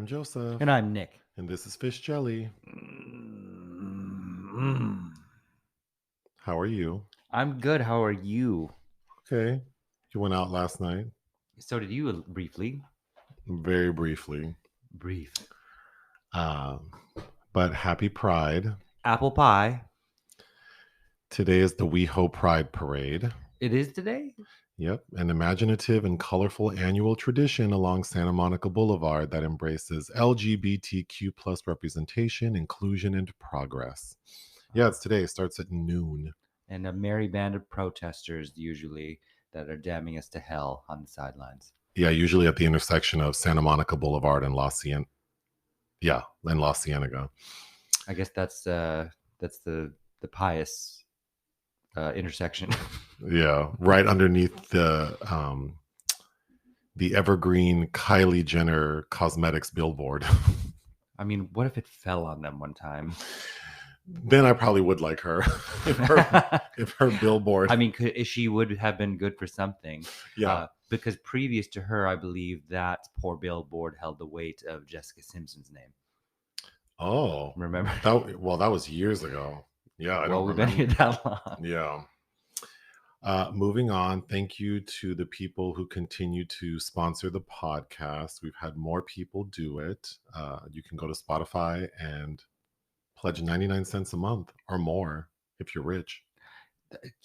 I'm Joseph. And I'm Nick. And this is Fish Jelly. How are you? I'm good. How are you? Okay. You went out last night? So did you briefly. Very briefly. Brief. But happy Pride. Apple pie. Today is the WeHo Pride Parade. It is today? Yep, an imaginative and colorful annual tradition along Santa Monica Boulevard that embraces LGBTQ plus representation, inclusion, and progress. Yeah, it's today. It starts at noon. And a merry band of protesters usually that are damning us to hell on the sidelines. Yeah, usually at the intersection of Santa Monica Boulevard and La Cienega. Yeah, and La Cienega. I guess that's the pious intersection. Yeah, right underneath the evergreen Kylie Jenner cosmetics billboard. I mean, what if it fell on them one time? Then I probably would like her if her billboard. I mean, she would have been good for something. Yeah. Because previous to her, I believe that poor billboard held the weight of Jessica Simpson's name. Oh, remember? That was years ago. Yeah, I don't remember. We've been here that long. Yeah. Moving on, thank you to the people who continue to sponsor the podcast. We've had more people do it. You can go to Spotify and pledge 99 cents a month or more if you're rich.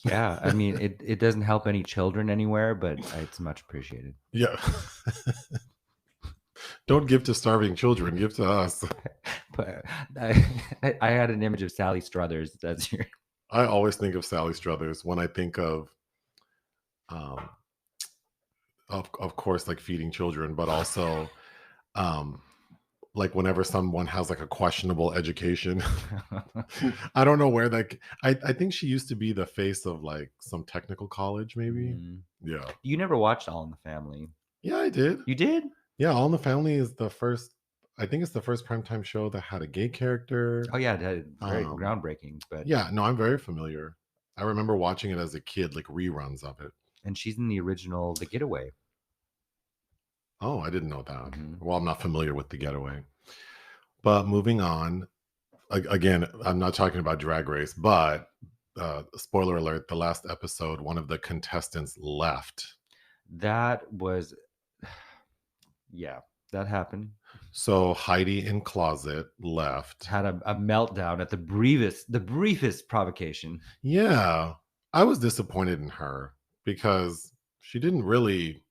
Yeah, I mean, it doesn't help any children anywhere, but it's much appreciated. Yeah. Don't give to starving children, give to us. But I had an image of Sally Struthers. That's your... I always think of Sally Struthers when I think of course, like feeding children, but also like whenever someone has like a questionable education. I don't know where that I think she used to be the face of like some technical college, maybe. Yeah. You never watched All in the Family? Yeah, I did. You did? Yeah, All in the Family is the first, I think it's the first primetime show that had a gay character. Oh yeah, very groundbreaking. But yeah, no, I'm very familiar. I remember watching it as a kid, like reruns of it. And she's in the original The Getaway. Oh, I didn't know that. Well, I'm not familiar with The Getaway. But moving on, again, I'm not talking about Drag Race, but spoiler alert, the last episode, one of the contestants left. That was, yeah, that happened. So Heidi in Closet left. Had a meltdown at the briefest provocation. Yeah, I was disappointed in her because she didn't really...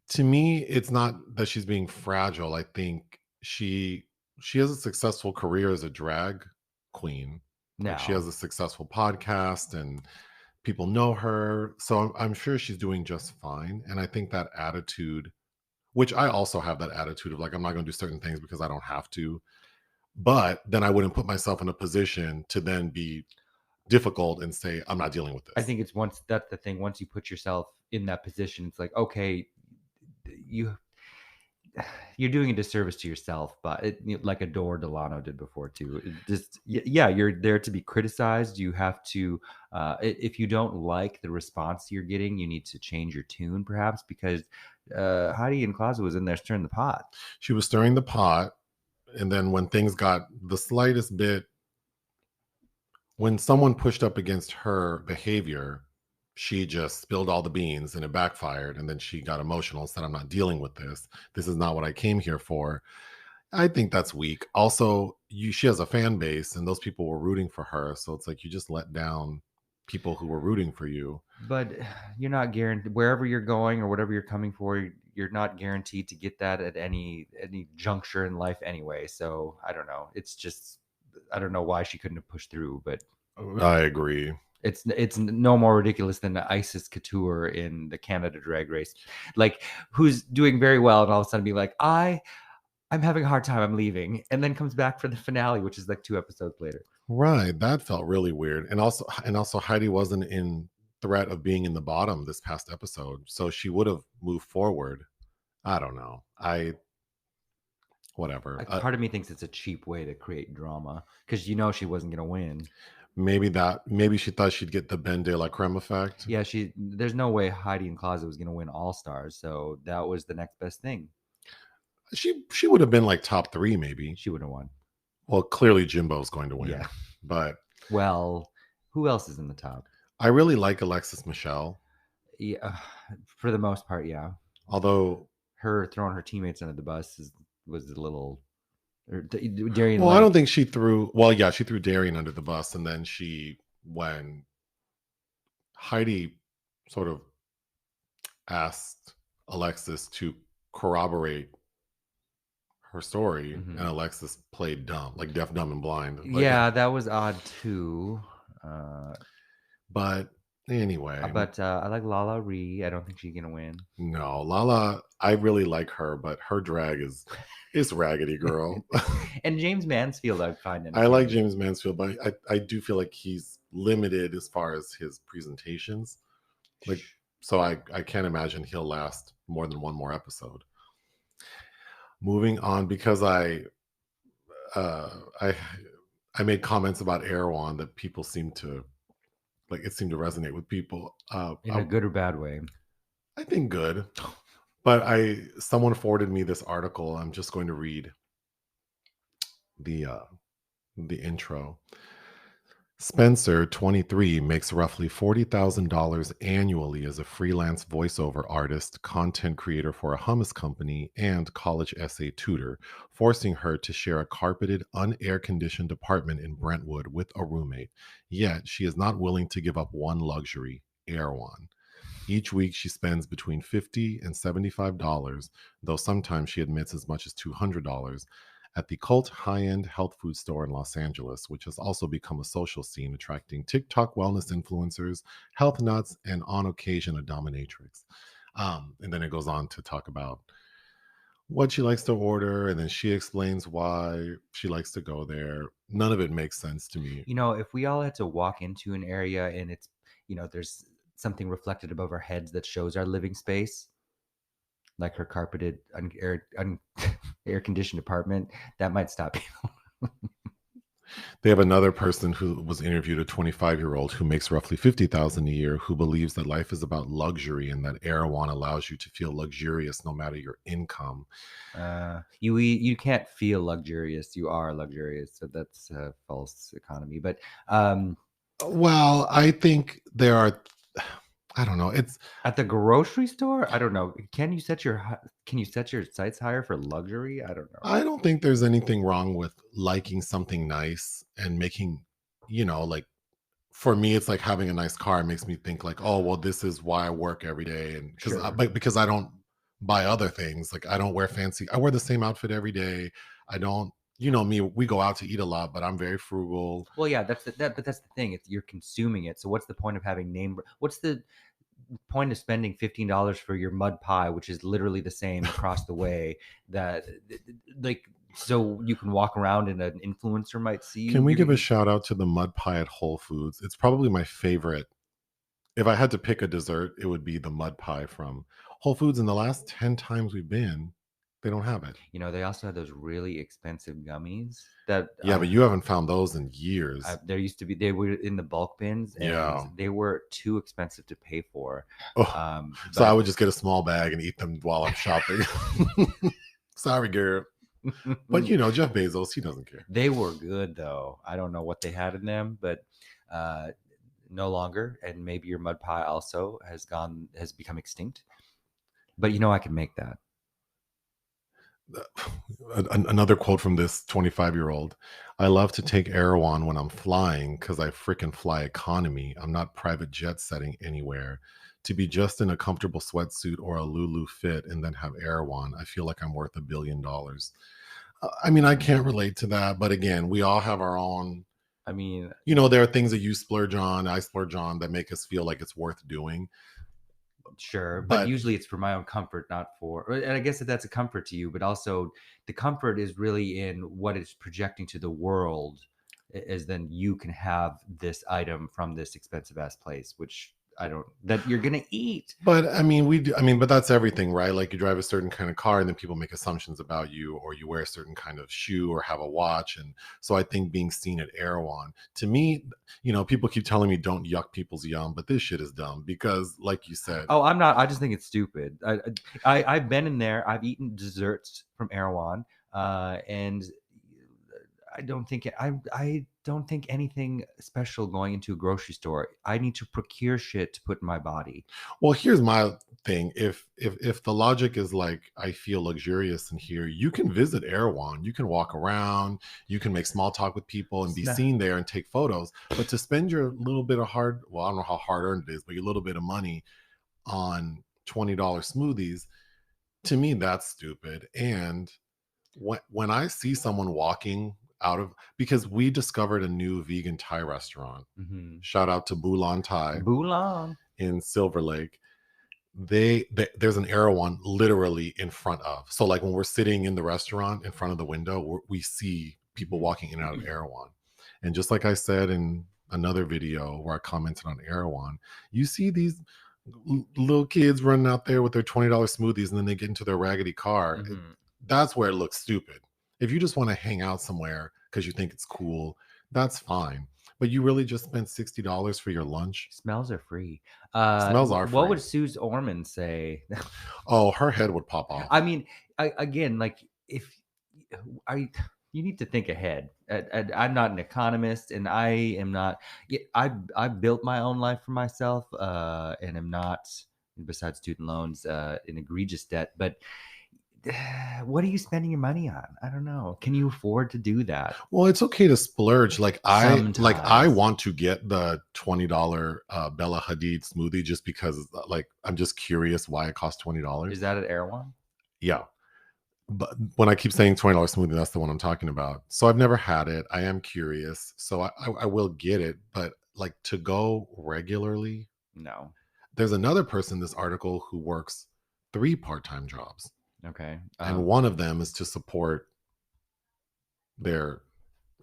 To me, it's not that she's being fragile. I think she has a successful career as a drag queen. No. Like she has a successful podcast and people know her. So I'm sure she's doing just fine. And I think that attitude, which I also have that attitude of like, I'm not going to do certain things because I don't have to. But then I wouldn't put myself in a position to then be difficult and say, I'm not dealing with this. I think it's that's the thing. Once you put yourself in that position, it's like, okay, you're doing a disservice to yourself, but like Adore Delano did before too. You're there to be criticized. You have to, if you don't like the response you're getting, you need to change your tune, perhaps, because Heidi in Closet was in there stirring the pot. She was stirring the pot, and then when things got the slightest bit, when someone pushed up against her behavior, she just spilled all the beans and it backfired. And then she got emotional and said, I'm not dealing with this. This is not what I came here for. I think that's weak. Also, she has a fan base and those people were rooting for her. So it's like you just let down people who were rooting for you. But you're not guaranteed wherever you're going or whatever you're coming for. You're not guaranteed to get that at any juncture in life anyway. So I don't know. It's just, I don't know why she couldn't have pushed through, but I agree. It's no more ridiculous than Isis Couture in the Canada Drag Race, like who's doing very well and all of a sudden be like, I'm having a hard time, I'm leaving, and then comes back for the finale, which is like 2 episodes later. Right, that felt really weird. And also Heidi wasn't in threat of being in the bottom this past episode, so she would have moved forward. I don't know. Whatever. Part of me thinks it's a cheap way to create drama because she wasn't going to win. Maybe she thought she'd get the Ben de la Creme effect. Yeah, there's no way Heidi in Closet was going to win All Stars, so that was the next best thing. She would have been like top 3 maybe. She would have won. Well, clearly Jimbo's going to Yeah. win, but Well, who else is in the top? I really like Alexis Michelle. Yeah, for the most part, yeah. Although, Her throwing her teammates under the bus was a little. Or Darian well, I don't Lake. think she threw. Well, yeah, she threw Darian under the bus, and then when Heidi sort of asked Alexis to corroborate her story, and Mhm. Alexis played dumb, like deaf, dumb, and blind. Like, Yeah, that was odd too. Uh, but anyway, but I like Lala Ree. I don't think she's gonna win. no, Lala, I really like her, but her drag is raggedy girl. And James Mansfield, I find I like entertaining. James Mansfield, but I do feel like he's limited as far as his presentations. Like, so I can't imagine he'll last more than one more episode. Moving on, because uh, I I made comments about Erewhon that people seem to like. It seemed to resonate with people. In a good or bad way. I think good, but someone forwarded me this article. I'm just going to read the uh, the intro. Spencer, 23, makes roughly $40,000 annually as a freelance voiceover artist, content creator for a hummus company, and college essay tutor, forcing her to share a carpeted, unair conditioned apartment in Brentwood with a roommate. Yet, she is not willing to give up one luxury, Erewhon. Each week, she spends between $50 and $75, though sometimes she admits as much as $200, at the cult high end health food store in Los Angeles, which has also become a social scene attracting TikTok wellness influencers, health nuts, and on occasion a dominatrix. And then it goes on to talk about what she likes to order, and then she explains why she likes to go there. None of it makes sense to me. If we all had to walk into an area and there's something reflected above our heads that shows our living space, like her carpeted, air conditioned apartment, that might stop people. They have another person who was interviewed, a 25-year-old who makes roughly 50,000 a year, who believes that life is about luxury and that Erewhon allows you to feel luxurious no matter your income. You can't feel luxurious. You are luxurious. So that's a false economy. But Well, I think there are, I don't know. It's at the grocery store, I don't know. Can you set your sights higher for luxury? I don't know. I don't think there's anything wrong with liking something nice and making, like for me, it's like having a nice car. It makes me think like, oh, well, this is why I work every day, and Sure. because I don't buy other things. Like I don't wear fancy. I wear the same outfit every day. I don't. You know me. We go out to eat a lot, but I'm very frugal. Well, yeah, but that's the thing. You're consuming it. So what's the point of having what's the point of spending $15 for your mud pie, which is literally the same across the way, that like so you can walk around and an influencer might see you? Can we give a shout out to the mud pie at Whole Foods? It's probably my favorite. If I had to pick a dessert, it would be the mud pie from Whole Foods. In the last 10 times we've been, they don't have it. They also had those really expensive gummies that Yeah, but you haven't found those in years. there used to be. They were in the bulk bins, and Yeah. they were too expensive to pay for. Oh, so I But would just get a small bag and eat them while I'm shopping. Sorry, girl. But Jeff Bezos, he doesn't care. they were good though. I don't know what they had in them, but uh, no longer. And maybe your mud pie also has become extinct. But I can make that. Another quote from this 25-year-old. I love to take Erewhon when I'm flying because I freaking fly economy. I'm not private jet setting anywhere. To be just in a comfortable sweatsuit or a Lulu fit and then have Erewhon, I feel like I'm worth $1 billion. I mean, I can't relate to that, but again, we all have our own. I mean, There are things that you splurge on, I splurge on, that make us feel like it's worth doing. sure, but But usually it's for my own comfort, not and I guess that's a comfort to you, but also the comfort is really in what it's projecting to the world, as then you can have this item from this expensive ass place, which that you're gonna eat. But I mean, but that's everything, right? Like you drive a certain kind of car and then people make assumptions about you, or you wear a certain kind of shoe or have a watch. And so I think being seen at Erewhon, to me, people keep telling me don't yuck people's yum, but this shit is dumb because, like you said, Oh, I'm not. I just think it's stupid. I've been in there. I've eaten desserts from Erewhon, and I don't think anything special going into a grocery store. I need to procure shit to put in my body. well, here's my thing. If the logic is like I feel luxurious in here, you can visit Erewhon, you can walk around, you can make small talk with people and be seen there and take photos. But to spend your little bit of I don't know how hard earned it is, but your little bit of money on $20 smoothies, to me that's stupid. And when I see someone walking out of, because we discovered a new vegan Thai restaurant. Mm-hmm. Shout out to Bulan Thai Boulan. in Silver Lake. There's an Erewhon literally in front of. So like when we're sitting in the restaurant in front of the window, we see people walking in and out of Erewhon. And just like I said in another video where I commented on Erewhon, you see these little kids running out there with their $20 smoothies and then they get into their raggedy car. Mm-hmm. That's where it looks stupid. If you just want to hang out somewhere because you think it's cool, that's fine. But you really just spent $60 for your lunch? Smells are free. Smells are What free. would Suze Orman say? Oh, her head would pop off. I mean, again, like if you need to think ahead. I'm not an economist, and I am not. I built my own life for myself, and am not, besides student loans, in egregious debt. But what are you spending your money on? I don't know. Can you afford to do that? Well, it's okay to splurge. Like I Sometimes. want to get the $20 Bella Hadid smoothie just because like I'm just curious why it costs $20. Is that at Erewhon? Yeah. But when I keep saying $20 smoothie, that's the one I'm talking about. So I've never had it. I am curious. So I will get it. But like to go regularly, No. there's another person in this article who works 3 part-time jobs. Okay. And one of them is to support their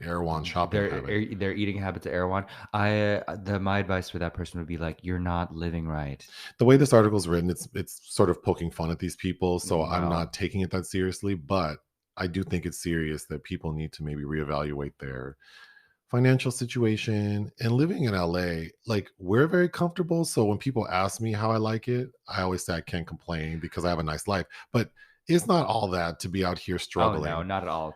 Erewhon shopping habit. Their eating habits at Erewhon. My advice for that person would be like, you're not living right. The way this article is written, it's sort of poking fun at these people. So I'm Wow. not taking it that seriously, but I do think it's serious that people need to maybe reevaluate their financial situation. And living in LA, like we're very comfortable. So when people ask me how I like it, I always say I can't complain because I have a nice life. But it's not all that to be out here struggling. Oh, no, not at all.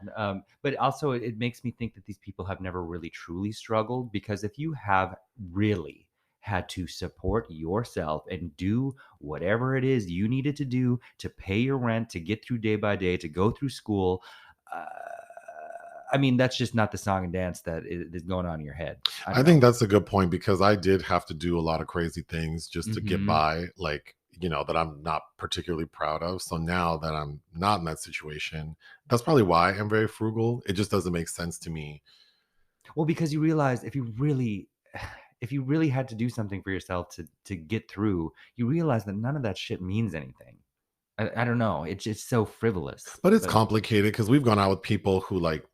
But also, it makes me think that these people have never really truly struggled, because if you have really had to support yourself and do whatever it is you needed to do to pay your rent, to get through day by day, to go through school, I mean, that's just not the song and dance that is going on in your head. I think that's a good point because I did have to do a lot of crazy things just to get by, like, that I'm not particularly proud of. So now that I'm not in that situation, that's probably why I'm very frugal. It just doesn't make sense to me. Well, because you realize if you really had to do something for yourself to get through, you realize that none of that shit means anything. I don't know. It's just so frivolous. But it's complicated because we've gone out with people who like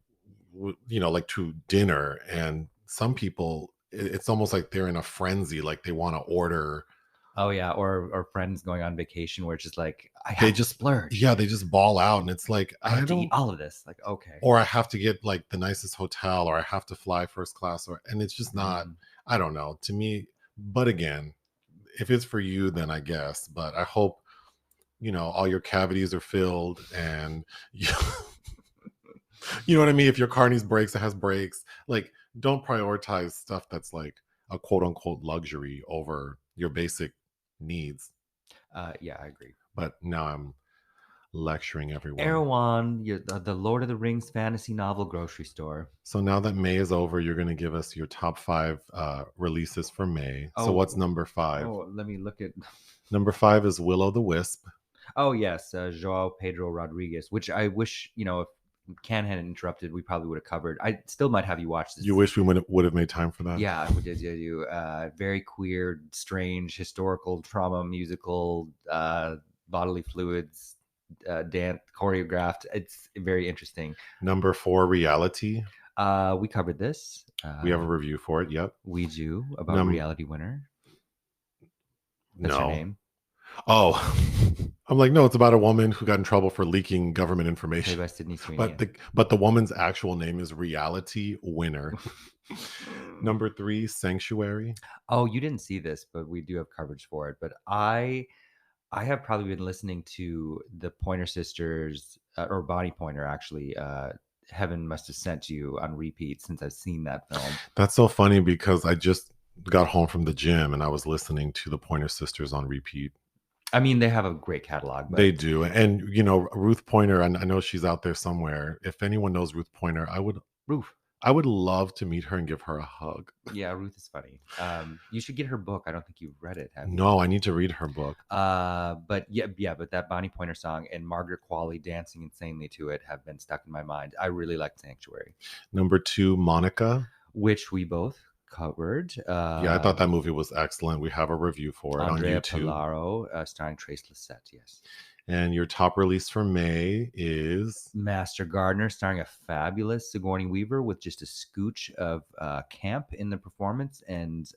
to dinner, and some people, it's almost like they're in a frenzy, like they want to order. Oh yeah, or friends going on vacation where it's just like they just splurge. Yeah, they just ball out, and it's like I have to eat all of this. Like, okay, or I have to get like the nicest hotel, or I have to fly first class, and it's just not. I don't know, to me. But again, if it's for you, then I guess. But I hope all your cavities are filled, and you know what I mean. If your car needs brakes, it has brakes. Like, don't prioritize stuff that's like a quote unquote luxury over your basic needs. Yeah, I agree. But now I'm lecturing everyone. Erewhon, the Lord of the Rings fantasy novel grocery store. So now that May is over, you're going to give us your top 5 releases for May. So what's number 5? Oh, let me look at. Number 5 is Will-O-the-Wisp. Oh yes, Joao Pedro Rodriguez, which I wish, if Can hadn't interrupted, we probably would have covered. I still might have you watch this. You wish we would have made time for that? Yeah, we did. You very queer, strange, historical trauma musical, bodily fluids, dance choreographed. It's very interesting. Number 4, Reality. We covered this. We have a review for it. Yep, we do, about Reality Winner. That's her No. name. Oh, I'm like, no, it's about a woman who got in trouble for leaking government Played information. by Sydney Sweeney. But the woman's actual name is Reality Winner. Number 3, Sanctuary. Oh, you didn't see this, but we do have coverage for it. But I have probably been listening to the Pointer Sisters or Bonnie Pointer actually. Heaven Must Have Sent You on repeat since I've seen that film. That's so funny because I just got home from the gym and I was listening to the Pointer Sisters on repeat. I mean, they have a great catalog, but They do. And, Ruth Pointer, and I know she's out there somewhere. If anyone knows Ruth Pointer, Ruth. I would love to meet her and give her a hug. Yeah, Ruth is funny. You should get her book. I don't think you've read it, have you? No, I need to read her book. But but that Bonnie Pointer song and Margaret Qualley dancing insanely to it have been stuck in my mind. I really like Sanctuary. Number 2, Monica. Which we both covered. Yeah, I thought that movie was excellent. We have a review for it Andrea on YouTube. Pallaro, starring Trace Lysette, yes. And your top release for May is Master Gardener, starring a fabulous Sigourney Weaver with just a scooch of camp in the performance, and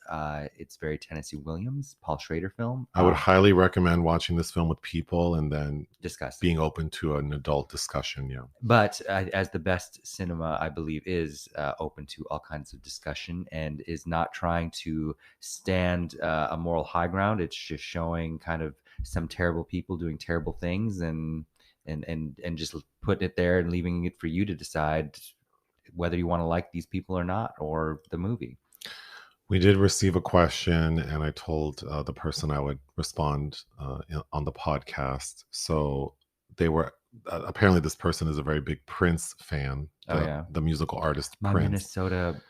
it's very Tennessee Williams, Paul Schrader film. I would highly recommend watching this film with people and then discuss. being open to an adult discussion. Yeah. But as the best cinema, I believe, is open to all kinds of discussion and is not trying to stand a moral high ground. It's just showing kind of some terrible people doing terrible things and just putting it there and leaving it for you to decide whether you want to like these people or not, or the movie. We did receive a question, and I told the person I would respond on the podcast. So they were apparently this person is a very big Prince fan. The musical artist Prince.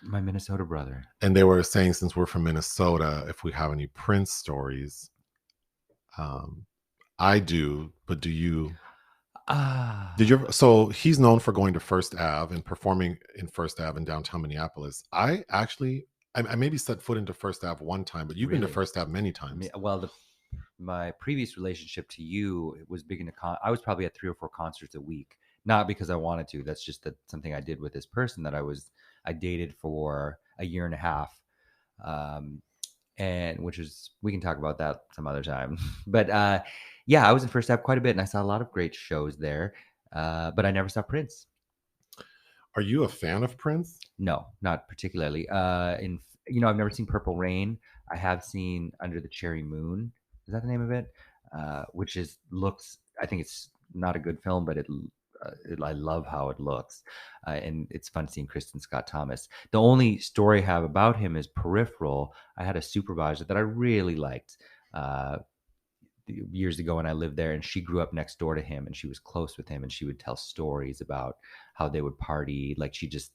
My Minnesota brother. And they were saying, since we're from Minnesota, if we have any Prince stories. I do, but do you? Did you ever? So he's known for going to First Ave and performing in First Ave in downtown Minneapolis. I maybe set foot into First Ave one time, but you've been to First Ave many times. Well, my previous relationship to you was big into I was probably at 3 or 4 concerts a week, not because I wanted to. That's just something I did with this person that I dated for a year and a half. And which is, we can talk about that some other time. But I was in First Ave quite a bit, and I saw a lot of great shows there. But I never saw Prince. Are you a fan of Prince? No, not particularly. I've never seen Purple Rain. I have seen Under the Cherry Moon. Is that the name of it? Which I think it's not a good film, but I love how it looks, and it's fun seeing Kristen Scott Thomas. The only story I have about him is Peripheral. I had a supervisor that I really liked years ago when I lived there, and she grew up next door to him, and she was close with him, and she would tell stories about how they would party. Like she just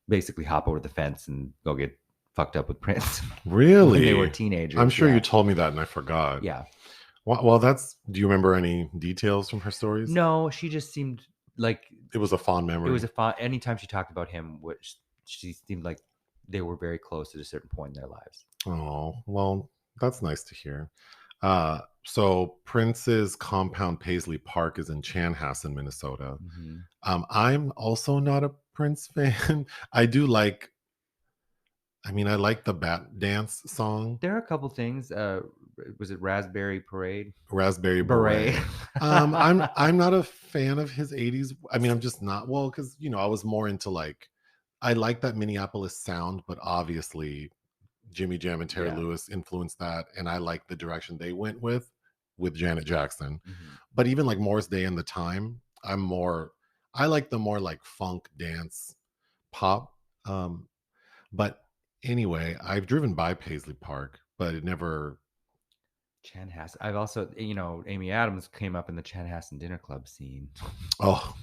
basically hop over the fence and go get fucked up with Prince. Really? When they were teenagers. I'm sure you told me that and I forgot. Yeah. Well, do you remember any details from her stories? No, she just seemed like it was a fond memory. It was anytime she talked about him, she seemed like they were very close at a certain point in their lives. Oh, well, that's nice to hear. So Prince's compound Paisley Park is in Chanhassen, Minnesota. Mm-hmm. I'm also not a Prince fan. I like the Bat Dance song. There are a couple things. Was it Raspberry Parade? Raspberry Beret. I'm not a fan of his 80s. I'm just not. Well, because I was more into I like that Minneapolis sound, but obviously Jimmy Jam and Terry Lewis influenced that, and I like the direction they went with Janet Jackson. Mm-hmm. But even like Morris Day and the Time, I like the more like funk dance pop. But anyway, I've driven by Paisley Park, but it never. Chanhassen. I've also, Amy Adams came up in the Chanhassen Dinner Club scene. Oh,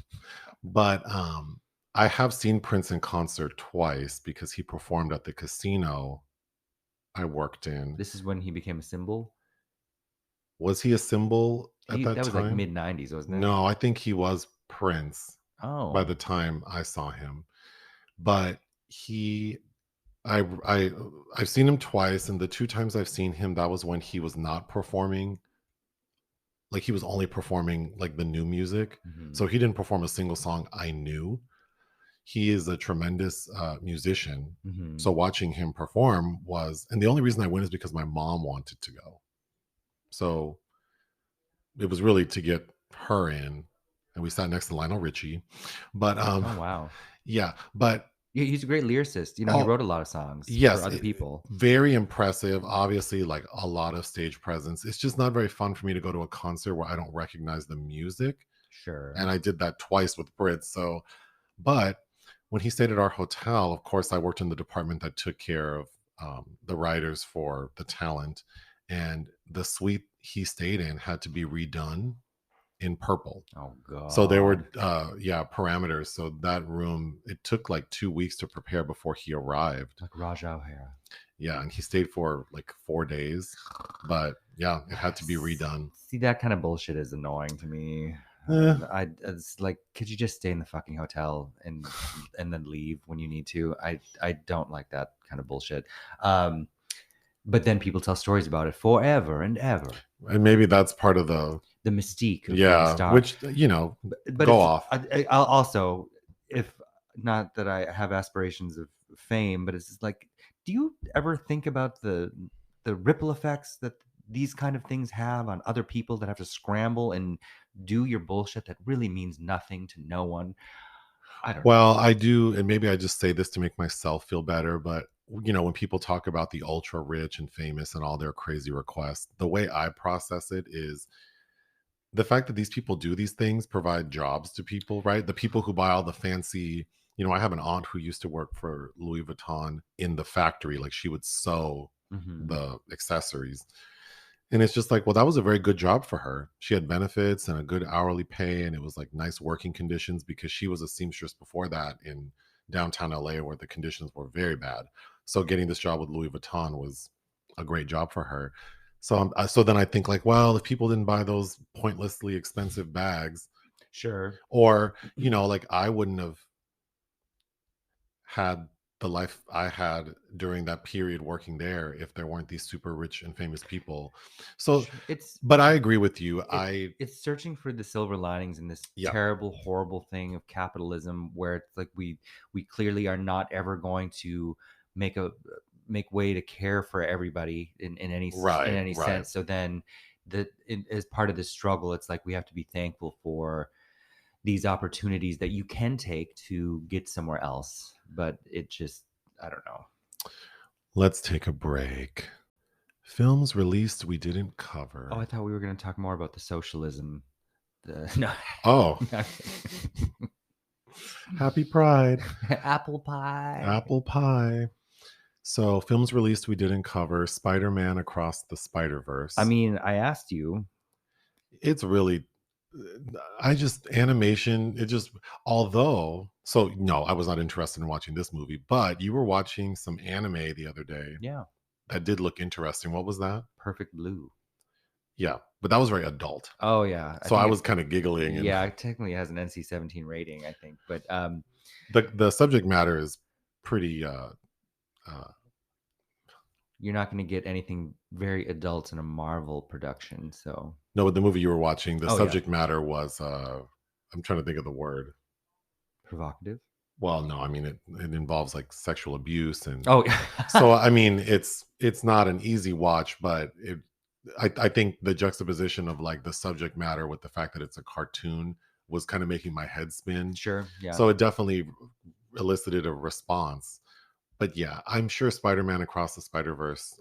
but I have seen Prince in concert twice because he performed at the casino I worked in. This is when he became a symbol? Was he a symbol at that time? That was like mid-90s, wasn't it? No, I think he was Prince by the time I saw him. But I've seen him twice, and the 2 times I've seen him, that was when he was not performing. Like he was only performing like the new music. Mm-hmm. So he didn't perform a single song I knew. He is a tremendous musician. Mm-hmm. So watching him perform and the only reason I went is because my mom wanted to go. So it was really to get her in, and we sat next to Lionel Richie. But Oh, wow. yeah, but Yeah, he's a great lyricist. You know, he oh wrote a lot of songs for yes, other people. very impressive. Obviously, like a lot of stage presence. It's just not very fun for me to go to a concert where I don't recognize the music, Sure. and I did that twice with Brits. So, but when he stayed at our hotel, of course, I worked in the department that took care of the writers for the talent, and the suite he stayed in had to be redone in purple. Oh, So there God. were parameters. So that room, it took like 2 weeks to prepare before he arrived. Like Raja O'Hara. Yeah, and he stayed for like 4 days. But yeah, it had to be redone. See, that kind of bullshit is annoying to me. Eh, It's like, could you just stay in the fucking hotel and then leave when you need to? I don't like that kind of bullshit. But then people tell stories about it forever and ever. and maybe that's part of the The mystique of being a star. which But go it's, off. I'll also, if not that I have aspirations of fame, but it's just like, do you ever think about the ripple effects that these kind of things have on other people that have to scramble and do your bullshit that really means nothing to no one? I don't know. Well, I do, and maybe I just say this to make myself feel better, but when people talk about the ultra rich and famous and all their crazy requests, the way I process it is the fact that these people do these things provide jobs to people, right? The people who buy all the fancy, I have an aunt who used to work for Louis Vuitton in the factory, like she would sew Mhm. the accessories. And it's just like, well, that was a very good job for her. She had benefits and a good hourly pay, and it was like nice working conditions because she was a seamstress before that in downtown LA where the conditions were very bad. So getting this job with Louis Vuitton was a great job for her. So then I think like, well, if people didn't buy those pointlessly expensive bags, Sure. or like I wouldn't have had the life I had during that period working there if there weren't these super rich and famous people. So, Sure. It's but I agree with you. it's searching for the silver linings in this Yeah, terrible, horrible thing of capitalism, where it's like we clearly are not ever going to make a make way to care for everybody in right, any right. sense. So then, as part of this struggle, it's like we have to be thankful for these opportunities that you can take to get somewhere else. But it just, I don't know. Let's take a break. Films released we didn't Oh, cover. I thought we were going to talk more about the socialism. No, Oh, happy Pride. apple pie. Apple pie. So, films released we didn't cover. Spider-Man Across the Spider-Verse. I mean, I asked you. It's really I just animation, it just although so no, I was not interested in watching this movie, but you were watching some anime the other day Yeah, that did look interesting. What was that? Perfect Blue. Yeah, but that was very adult. Oh yeah, I So I think was kind of giggling, and yeah, it technically has an NC-17 rating, I think, but the subject matter is pretty uh you're not going to get anything very adult in a Marvel production. So, no, with the movie you were watching, the oh yeah, subject matter was I'm trying to think of the word. provocative. Well, no, I mean it involves like sexual abuse, and Oh so I mean it's not an easy watch, but I think the juxtaposition of like the subject matter with the fact that it's a cartoon was kind of making my head spin. sure, yeah. So it definitely elicited a response. But yeah, I'm sure Spider-Man Across the Spider-Verse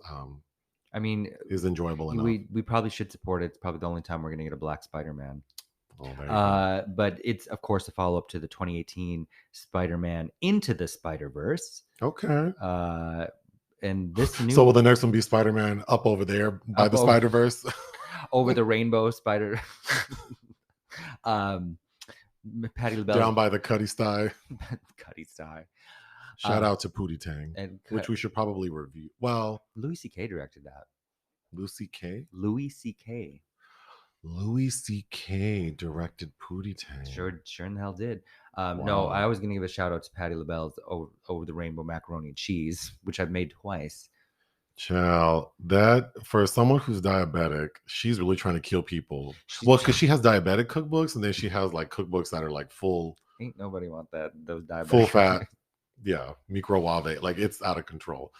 I mean, is enjoyable enough. we probably should support it. It's probably the only time we're going to get a black Spider-Man. Oh, there you go. But it's of course a follow-up to the 2018 Spider-Man Into the Spider-Verse. Okay. And this new So will the next one be Spider-Man up over there by up the Spider-Verse? over the rainbow spider. um, Patty LaBelle Down by the Cuddy Sty. Cuddy Sty. Shout out to Pootie Tang, And which we should probably review. Well, Louis C.K. directed that. Lucy K. Louis C.K. Louis C.K. directed Pootie Tang. Sure in the hell did. No, Wow. I was going to give a shout out to Patty LaBelle's over the rainbow macaroni and cheese, which I've made twice. Child, that for someone who's diabetic, she's really trying to kill people. Well, because she has diabetic cookbooks, and then she has like cookbooks that are like full Ain't nobody want that those diabetic full fat, yeah, microwave. Like it's out of control.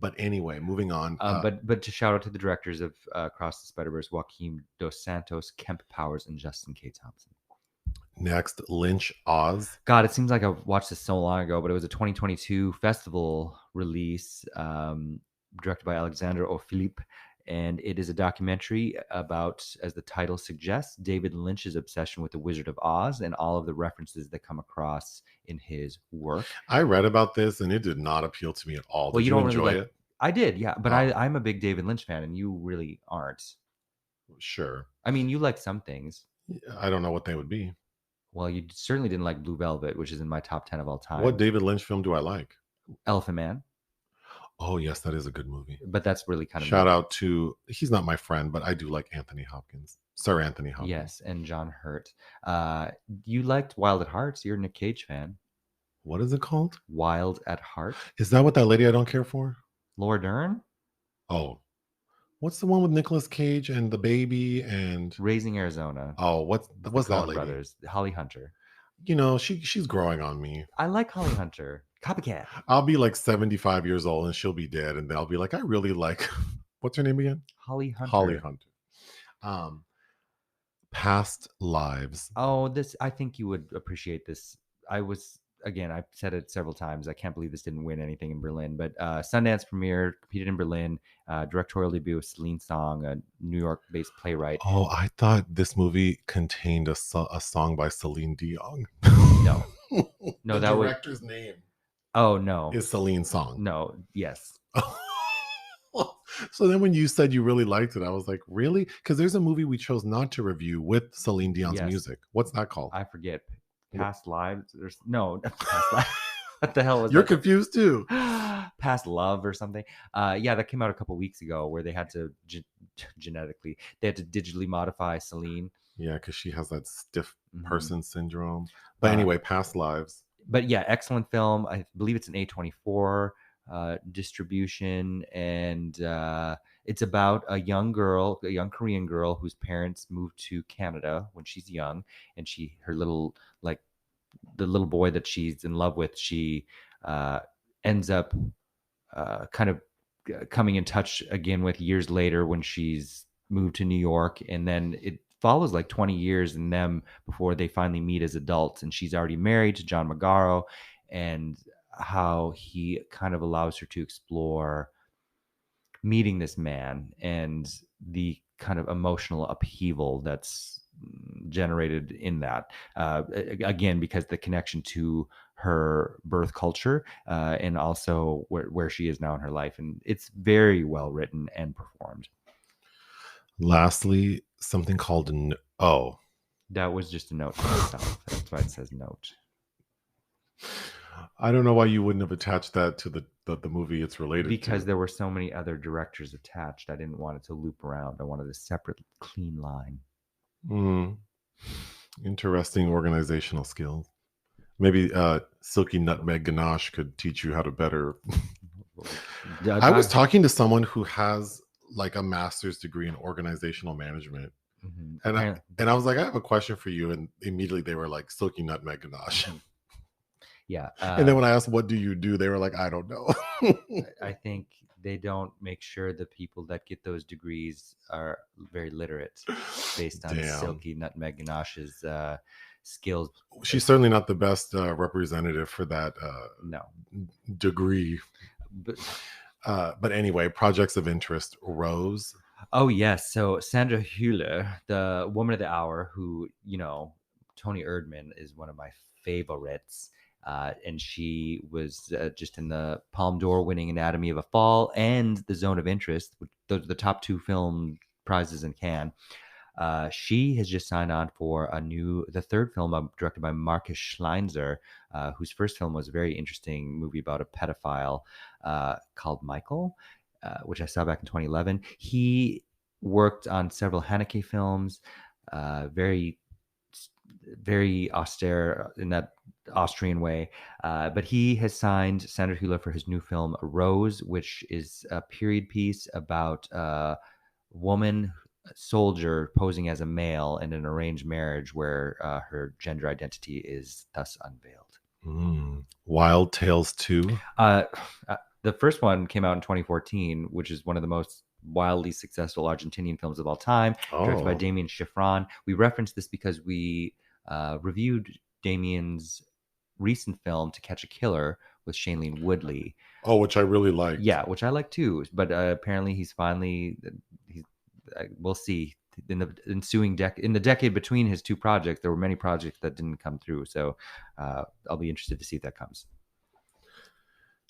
But anyway, moving on. But to shout out to the directors of Across the Spider-Verse, Joaquin Dos Santos, Kemp Powers, and Justin K. Thompson. Next, Lynch Oz. God, it seems like I watched this so long ago, but it was a 2022 festival release, directed by Alexandre O'Philippe, and it is a documentary about, as the title suggests, David Lynch's obsession with the Wizard of Oz and all of the references that come across in his work. I read about this and it did not appeal to me at all. Well, Did you you don't really enjoy like. it? I did, yeah, but Oh. I'm a big David Lynch fan, and you really aren't. Sure. I mean, you like some things. I don't know what they would be. Well, you certainly didn't like Blue Velvet, which is in my top 10 of all time. What David Lynch film do I like? Elephant Man. Oh, yes, that is a good movie. But that's really kind of Shout out to, he's not my friend, but I do like Anthony Hopkins. Sir Anthony Hopkins. Yes, and John Hurt. You liked Wild at Heart. You're a Nick Cage fan. What is it called? Wild at Heart. Is that what that lady I don't care for? Laura Dern? Oh. What's the one with Nicolas Cage and the baby and Raising Arizona. Oh, what's The that Coen lady? Brothers. Holly Hunter. You know, she's growing on me. I like Holly Hunter. Copycat. I'll be like 75 years old and she'll be dead, and I'll be like, I really like what's her name again? Holly Hunter. Holly Hunter. Past Lives. Oh, this, I think you would appreciate this. Again, I've said it several times. I can't believe this didn't win anything in Berlin, but Sundance premiere, competed in Berlin, directorial debut of Celine Song, a New York-based playwright. Oh, I thought this movie contained a song by Celine Dion. No. No, the that was director's name. Oh, no. Is Celine Song. No, yes. So then when you said you really liked it, I was like, really? Because there's a movie we chose not to review with Celine Dion's music. What's that called? I forget. Past Lives? There's no Past Lives. What the hell was You're that? confused too. Past Love or something. Yeah, that came out a couple weeks ago where they had to genetically, they had to digitally modify Celine. Yeah, because she has that stiff person syndrome. But anyway, Past Lives. But yeah, excellent film. I believe it's an A24 distribution, and it's about a young Korean girl whose parents moved to Canada when she's young, and her little, like, the little boy that she's in love with, she ends up kind of coming in touch again with years later when she's moved to New York, and then it follows like 20 years in them before they finally meet as adults, and she's already married to John Magaro, and how he kind of allows her to explore meeting this man and the kind of emotional upheaval that's generated in that, again, because the connection to her birth culture, and also where she is now in her life, and it's very well written and performed. Lastly, something called that was just a note to myself. That's why it says note. I don't know why you wouldn't have attached that to the movie it's related because to. There were so many other directors attached. I didn't want it to loop around. I wanted a separate, clean line. Interesting organizational skills. Maybe Silky Nutmeg Ganache could teach you how to better. I was talking to someone who has like a master's degree in organizational management. And I was like, I have a question for you. And immediately they were like, Silky Nutmeg Ganache. Yeah. And then when I asked, what do you do? They were like, I don't know. I think they don't make sure the people that get those degrees are very literate based on Silky Nutmeg Ganache's skills. She's certainly not the best representative for that degree. But anyway, projects of interest. Rose. Oh, yes. So Sandra Hüller, the woman of the hour, who, Tony Erdmann is one of my favorites. And she was just in the Palme d'Or winning Anatomy of a Fall and The Zone of Interest, the top two film prizes in Cannes. She has just signed on for the third film directed by Marcus Schleinzer, whose first film was a very interesting movie about a pedophile called Michael, which I saw back in 2011. He worked on several Haneke films, very, very austere in that Austrian way, but he has signed Sandra Hüller for his new film Rose, which is a period piece about a woman soldier posing as a male in an arranged marriage where her gender identity is thus unveiled. Wild Tales 2. The first one came out in 2014, which is one of the most wildly successful Argentinian films of all time, directed by Oh, Damien Chifron. We referenced this because we reviewed Damien's recent film To Catch a Killer with Shailene Woodley. oh, which I really liked. Yeah, which I like too. But apparently, he's we'll see in the ensuing in the decade between his two projects. There were many projects that didn't come through, so I'll be interested to see if that comes.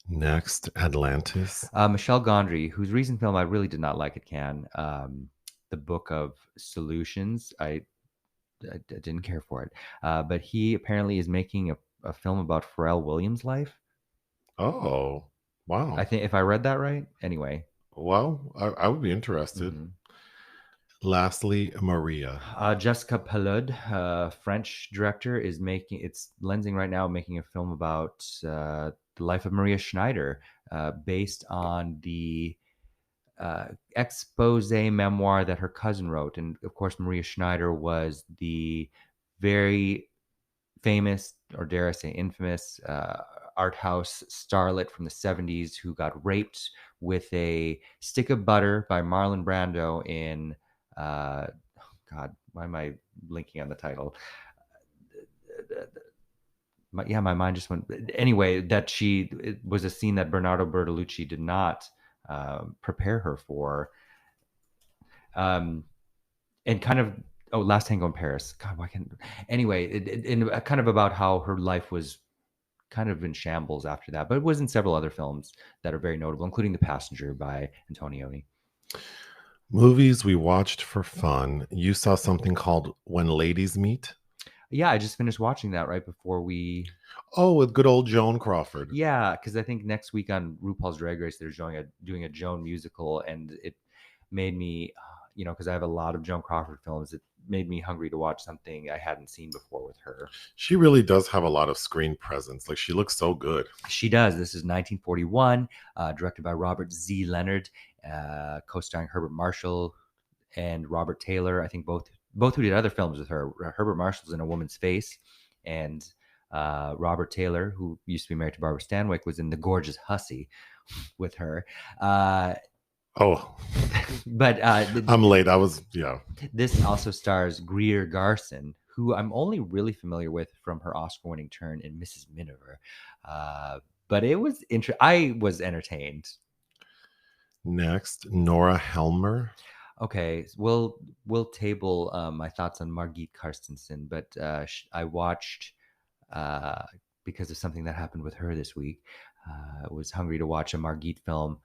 Next, Atlantis. Michel Gondry, whose recent film I really did not like at Cannes, The Book of Solutions. I didn't care for it, but he apparently is making a film about Pharrell Williams' life. Oh, I wow. think if I read that right. Anyway, Well, I would be interested. mhm. Lastly, Maria. Jessica Palud, French director, is making it's lensing right now, making a film about the life of Maria Schneider, based on the expose memoir that her cousin wrote. And of course, Maria Schneider was the very famous, or dare I say infamous, art house starlet from the 70s who got raped with a stick of butter by Marlon Brando in, God, why am I blinking on the title? My mind just went. Anyway, that it was a scene that Bernardo Bertolucci did not prepare her for. Um, and kind of Last Tango in Paris. God, why can't anyway? Kind of about how her life was kind of in shambles after that, but it was in several other films that are very notable, including The Passenger by Antonioni. Movies we watched for fun. You saw something called When Ladies Meet. Yeah, I just finished watching that right before we. Oh, with good old Joan Crawford. Yeah, because I think next week on RuPaul's Drag Race they're doing a Joan musical, and it made me, because I have a lot of Joan Crawford films. It made me hungry to watch something I hadn't seen before with her. She really does have a lot of screen presence. Like she looks so good. She does. This is 1941, directed by Robert Z. Leonard, co-starring Herbert Marshall and Robert Taylor. I think both who did other films with her. Herbert Marshall's In a Woman's Face, and Robert Taylor, who used to be married to Barbara Stanwyck, was in The Gorgeous Hussy with her. Oh, But I'm late. Yeah. this also stars Greer Garson, who I'm only really familiar with from her Oscar-winning turn in Mrs. Miniver. But it was I was entertained. Next, Nora Helmer. Okay, we'll table my thoughts on Margit Carstensen, but I watched uh, because of something that happened with her this week. Was hungry to watch a Margit film.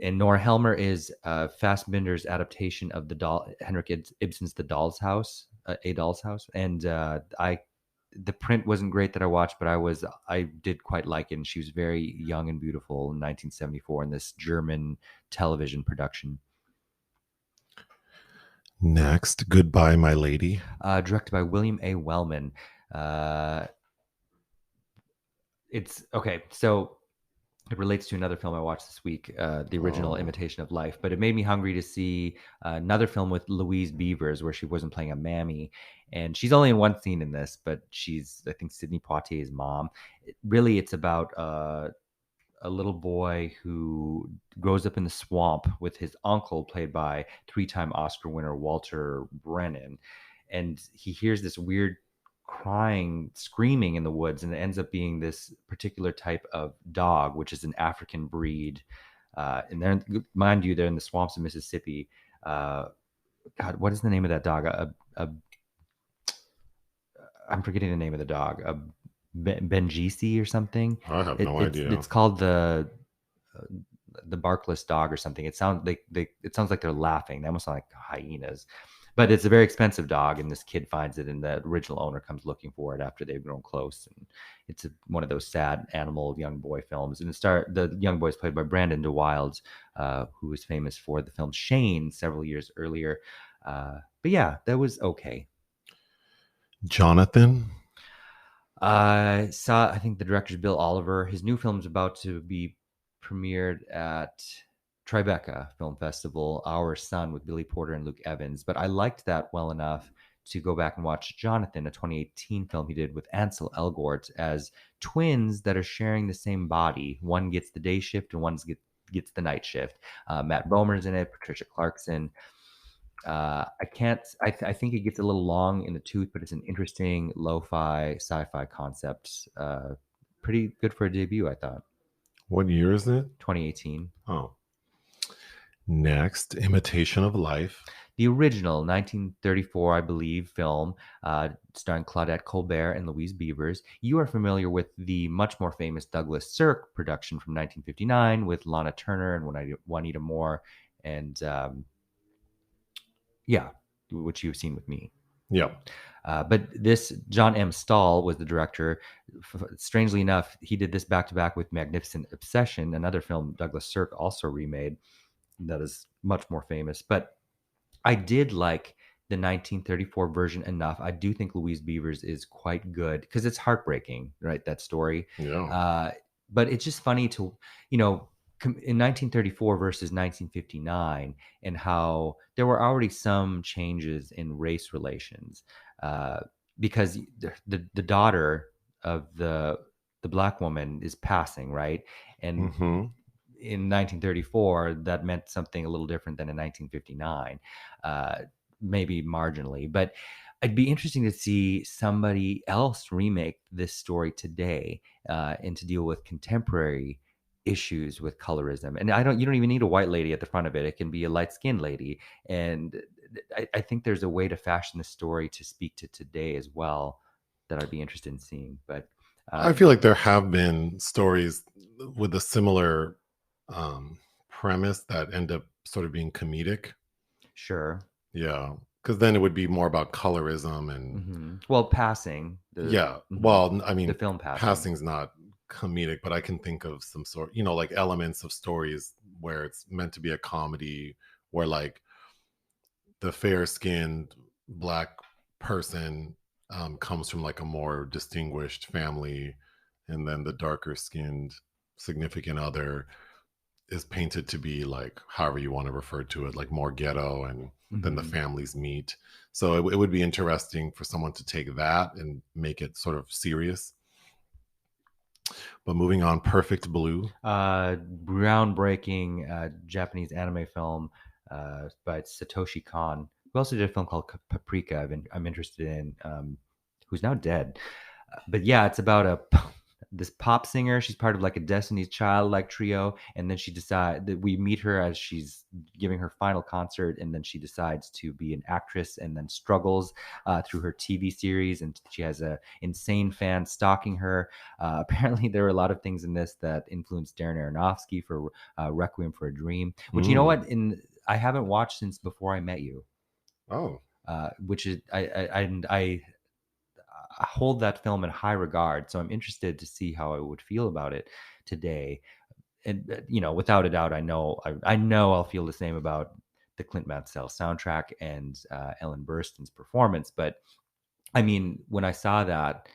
And Nora Helmer is Fassbinder's adaptation of Henrik Ibsen's The Doll's House, A Doll's House, and the print wasn't great that I watched, but I did quite like it. And she was very young and beautiful in 1974 in this German television production. Next, Goodbye, My Lady. Directed by William A. Wellman. It's okay, so it relates to another film I watched this week, the original Imitation of Life, but it made me hungry to see another film with Louise Beavers where she wasn't playing a mammy. And she's only in one scene in this, but she's, I think, Sidney Poitier's mom. It's about a little boy who grows up in the swamp with his uncle, played by three-time Oscar winner Walter Brennan. And he hears this weird screaming in the woods, and it ends up being this particular type of dog, which is an African breed. And they're, mind you, they're in the swamps of Mississippi. God, what is the name of that dog? I'm forgetting the name of the dog. Benjisi or something. I have no idea. It's called the barkless dog or something. It sounds like they're laughing. They almost sound like hyenas. But it's a very expensive dog, and this kid finds it, and the original owner comes looking for it after they've grown close. And it's one of those sad animal young boy films. And the young boy is played by Brandon DeWild, who was famous for the film Shane several years earlier. But yeah, that was okay. Jonathan. I think the director's Bill Oliver. His new film is about to be premiered at Tribeca Film Festival, Our Son, with Billy Porter and Luke Evans. But I liked that well enough to go back and watch Jonathan, a 2018 film he did with Ansel Elgort, as twins that are sharing the same body. One gets the day shift and gets the night shift. Matt Bomer's in it, Patricia Clarkson. I can't. I think it gets a little long in the tooth, but it's an interesting lo-fi sci-fi concept. Pretty good for a debut, I thought. What year is it? 2018. Oh. Next, Imitation of Life. The original 1934, I believe, film starring Claudette Colbert and Louise Beavers. You are familiar with the much more famous Douglas Sirk production from 1959 with Lana Turner and Juanita Moore, and yeah, which you've seen with me. Yeah. But this, John M. Stahl was the director. Strangely enough, he did this back to back with Magnificent Obsession, another film Douglas Sirk also remade that is much more famous. But I did like the 1934 version enough. I do think Louise Beavers is quite good because it's heartbreaking, right? That story. Yeah. But it's just funny to, you know, in 1934 versus 1959, and how there were already some changes in race relations, uh, because the daughter of the black woman is passing, right? And Mm-hmm. in 1934, that meant something a little different than in 1959, uh, maybe marginally. But it'd be interesting to see somebody else remake this story today, and to deal with contemporary issues with colorism. And you don't even need a white lady at the front of it. It can be a light skinned lady. And I think there's a way to fashion the story to speak to today as well that I'd be interested in seeing. But I feel like there have been stories with a similar um, premise that end up sort of being comedic. sure. Yeah. Because then it would be more about colorism and, Well, passing yeah. mhm, Well, I the mean, film Passing. passing's not comedic, but I can think of some sort, you know, like elements of stories where it's meant to be a comedy, where like the fair skinned black person comes from like a more distinguished family, and then the darker skinned significant other is painted to be like however you want to refer to it, like more ghetto, and then the Mhm. families meet. So it would be interesting for someone to take that and make it sort of serious. But moving on, Perfect Blue. Groundbreaking Japanese anime film by Satoshi Kon, who also did a film called Paprika. I'm interested in, who's now dead. But yeah, it's about this pop singer. She's part of like a Destiny's Child like trio, and then she decides that we meet her as she's giving her final concert, and then she decides to be an actress, and then struggles through her TV series, and she has a insane fan stalking her. Apparently, there are a lot of things in this that influenced Darren Aronofsky for Requiem for a Dream, which, you know Mm. what, in I haven't watched since Before I Met You, Oh, which is I hold that film in high regard. So I'm interested to see how I would feel about it today. And without a doubt, I know I'll feel the same about the Clint Mansell soundtrack and Ellen Burstyn's performance. But I mean, when I saw that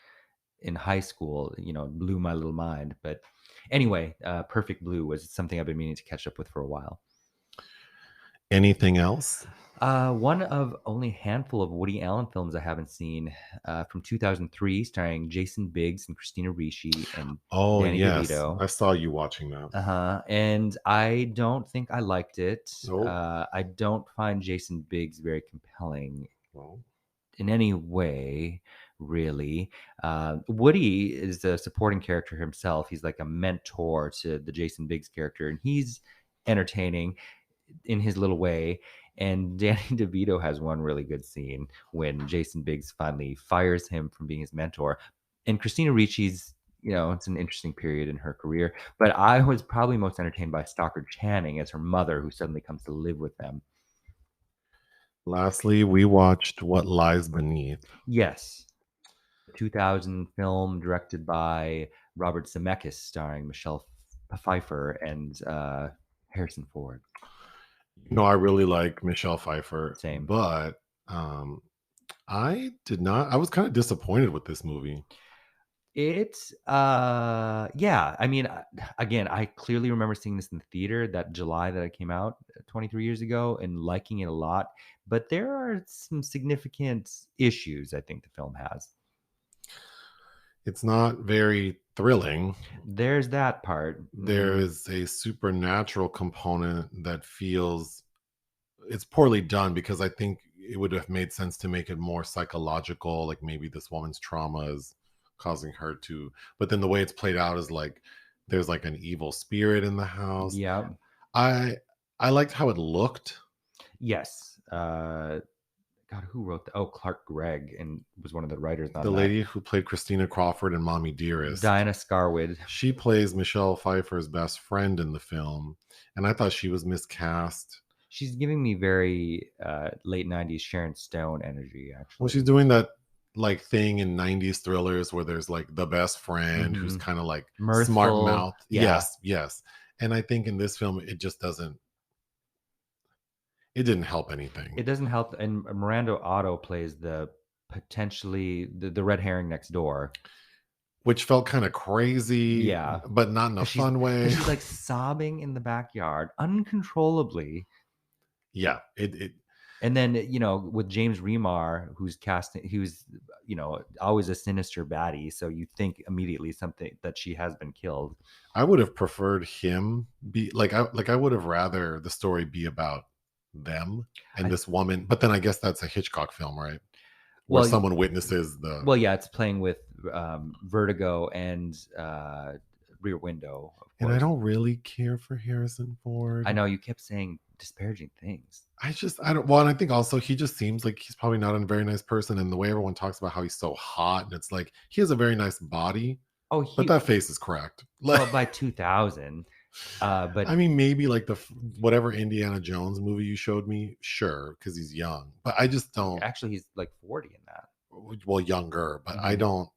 in high school, it blew my little mind. But anyway, Perfect Blue was something I've been meaning to catch up with for a while. anything else? One of only a handful of Woody Allen films I haven't seen, from 2003, starring Jason Biggs and Christina Ricci and Oh, Danny yes. DeVito. I saw you watching that. Uh-huh. And I don't think I liked it. Nope. I don't find Jason Biggs very compelling Well, in any way, really. Woody is a supporting character himself. He's like a mentor to the Jason Biggs character, and he's entertaining in his little way. And Danny DeVito has one really good scene when Jason Biggs finally fires him from being his mentor. And Christina Ricci's, it's an interesting period in her career. But I was probably most entertained by Stockard Channing as her mother, who suddenly comes to live with them. lastly, we watched What Lies Beneath. Yes, 2000 film directed by Robert Zemeckis, starring Michelle Pfeiffer and Harrison Ford. You know, I really like Michelle Pfeiffer, Same. but I did not. I was kind of disappointed with this movie. It's yeah, I mean, again, I clearly remember seeing this in the theater that July that it came out 23 years ago and liking it a lot, but there are some significant issues I think the film has. It's not very thrilling. There's that part. There is a supernatural component that feels it's poorly done because I think it would have made sense to make it more psychological, like maybe this woman's trauma is causing her to, but then the way it's played out is like there's like an evil spirit in the house. Yeah. I I liked how it looked. Yes. God, who wrote that? Oh, Clark Gregg and was one of the writers The on that. lady who played Christina Crawford in Mommy Dearest, Dinah Scarwood. she plays Michelle Pfeiffer's best friend in the film, and I thought she was miscast. She's giving me very late 90s Sharon Stone energy, Well, she's actually. doing that like thing in 90s thrillers where there's like the best friend who's Mhm. kind of like smart Mirthful. mouth. Yeah. Yes, yes. And I think in this film it just doesn't it didn't help anything. It doesn't help. And Miranda Otto plays the potentially the red herring next door. Which felt kind of crazy, Yeah. but not in a Because she's fun because way. she's like sobbing in the backyard uncontrollably. Yeah, it And then, with James Remar, who's casting, who's, always a sinister baddie. So you think immediately something that she has been killed. I would have preferred him be like I would have rather the story be about them and I, this woman, but then I guess that's a Hitchcock film, right? Where well, someone witnesses the well, yeah, it's playing with Vertigo and Rear Window, of and I course. don't really care for Harrison I Ford. know you kept saying disparaging things. I don't well, and I think also he just seems like he's probably not a very nice person. And the way everyone talks about how he's so hot, and it's like he has a very nice body, Oh, but that face is cracked. Like, well, by 2000, I but mean, maybe like whatever Indiana Jones movie you showed me, sure, because he's young. But I just don't. actually he's like 40 in that. Well, younger, but I Mhm. don't.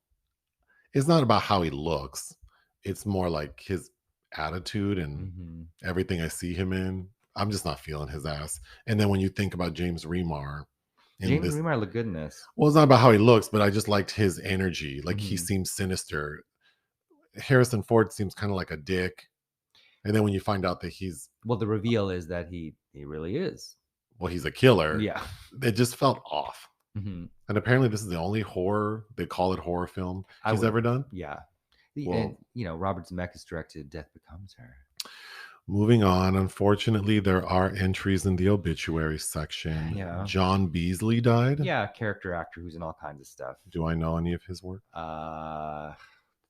It's not about how he looks. It's more like his attitude and Mhm. everything I see him in. I'm just not feeling his ass. And then when you think about James Remar in James this, Remar looked good in this. well, it's not about how he looks, but I just liked his energy. Like he Mhm. seems sinister. Harrison Ford seems kind of like a dick. And then when you find out that Well, the reveal is that he really is. well, he's a killer, Yeah. it just felt off. Mhm. And apparently, this is the only horror they call it horror film I he's would, ever done. yeah. And Well, Robert Zemeckis directed Death Becomes Her. moving on. Unfortunately, there are entries in the obituary section. Yeah. John Beasley died. Yeah, character actor who's in all kinds of stuff. Do I know any of his work? Uh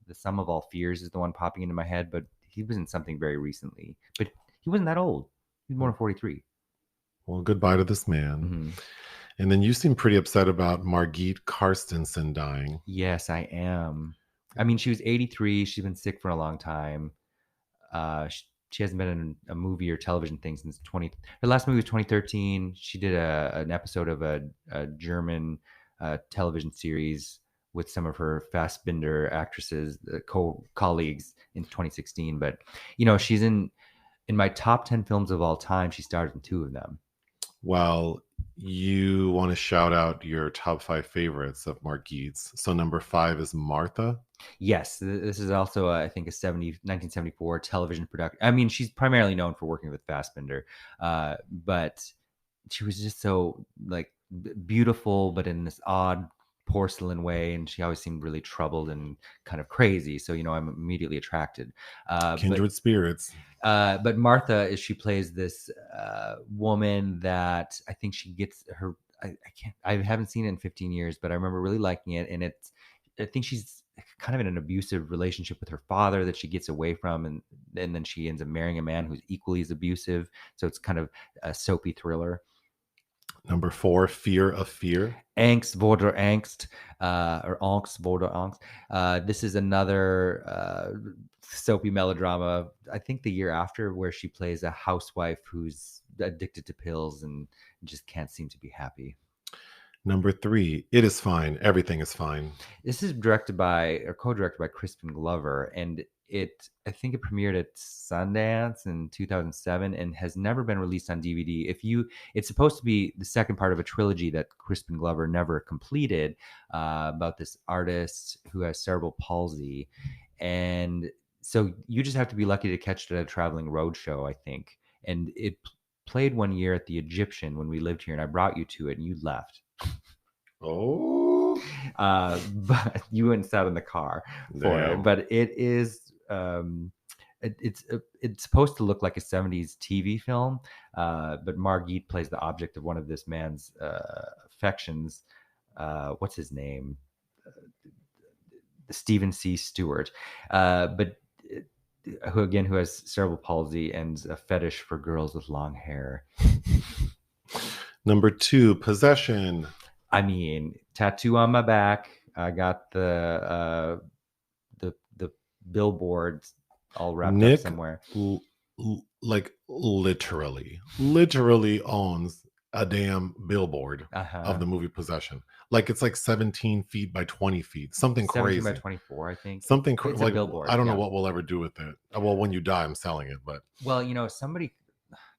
The Sum of All Fears is the one popping into my head, but he was in something very recently. But he wasn't that old. He's born in 43. Well, goodbye to this man. Mm-hmm. And then you seem pretty upset about Margit Carstensen dying. Yes, I am. I mean, she was 83. She's been sick for a long time. She hasn't been in a movie or television thing since 20. Her last movie was 2013. She did an episode of a German television series with some of her Fassbinder actresses, colleagues in 2016. But she's in my top 10 films of all time. She starred in two of them. Well, you want to shout out your top 5 favorites of Margit's. So number 5 is Martha. Yes, this is also, I think, a 1974 television production. I mean, she's primarily known for working with Fassbinder, but she was just so like beautiful, but in this odd porcelain way, and she always seemed really troubled and kind of crazy. So I'm immediately attracted. Uh, but Kindred spirits. but Martha is she plays this woman that I think she gets her. I can't. I haven't seen it in 15 years, but I remember really liking it. And I think she's kind of in an abusive relationship with her father that she gets away from, and then she ends up marrying a man who's equally as abusive. So it's kind of a soapy thriller. Number 4, Fear of Fear. Angst wurde Angst, or Angst wurde Angst. This is another soapy melodrama. I think the year after, where she plays a housewife who's addicted to pills and just can't seem to be happy. Number 3, It Is Fine. Everything is Fine. This is directed by or co-directed by Crispin Glover, and I think it premiered at Sundance in 2007 and has never been released on DVD. It's supposed to be the second part of a trilogy that Crispin Glover never completed, about this artist who has cerebral palsy, and so you just have to be lucky to catch it at a traveling roadshow, I think. And it played one year at the Egyptian when we lived here, and I brought you to it, and you left. Oh, But you went and sat in the car for it. damn. But it is it's supposed to look like a 70s TV film, but Margit plays the object of one of this man's affections. What's his name? Stephen C. Stewart, but who has cerebral palsy and a fetish for girls with long hair. Number 2, Possession. I mean, tattoo on my back. I got the billboards all wrapped Nick, up somewhere. like literally owns a damn billboard of the movie Possession. Like it's like 17 feet by 20 feet, something 17 crazy. by 24, I think. Something It's like a billboard. I don't know what we'll ever do with it. Well, when you die, I'm selling it. But well, somebody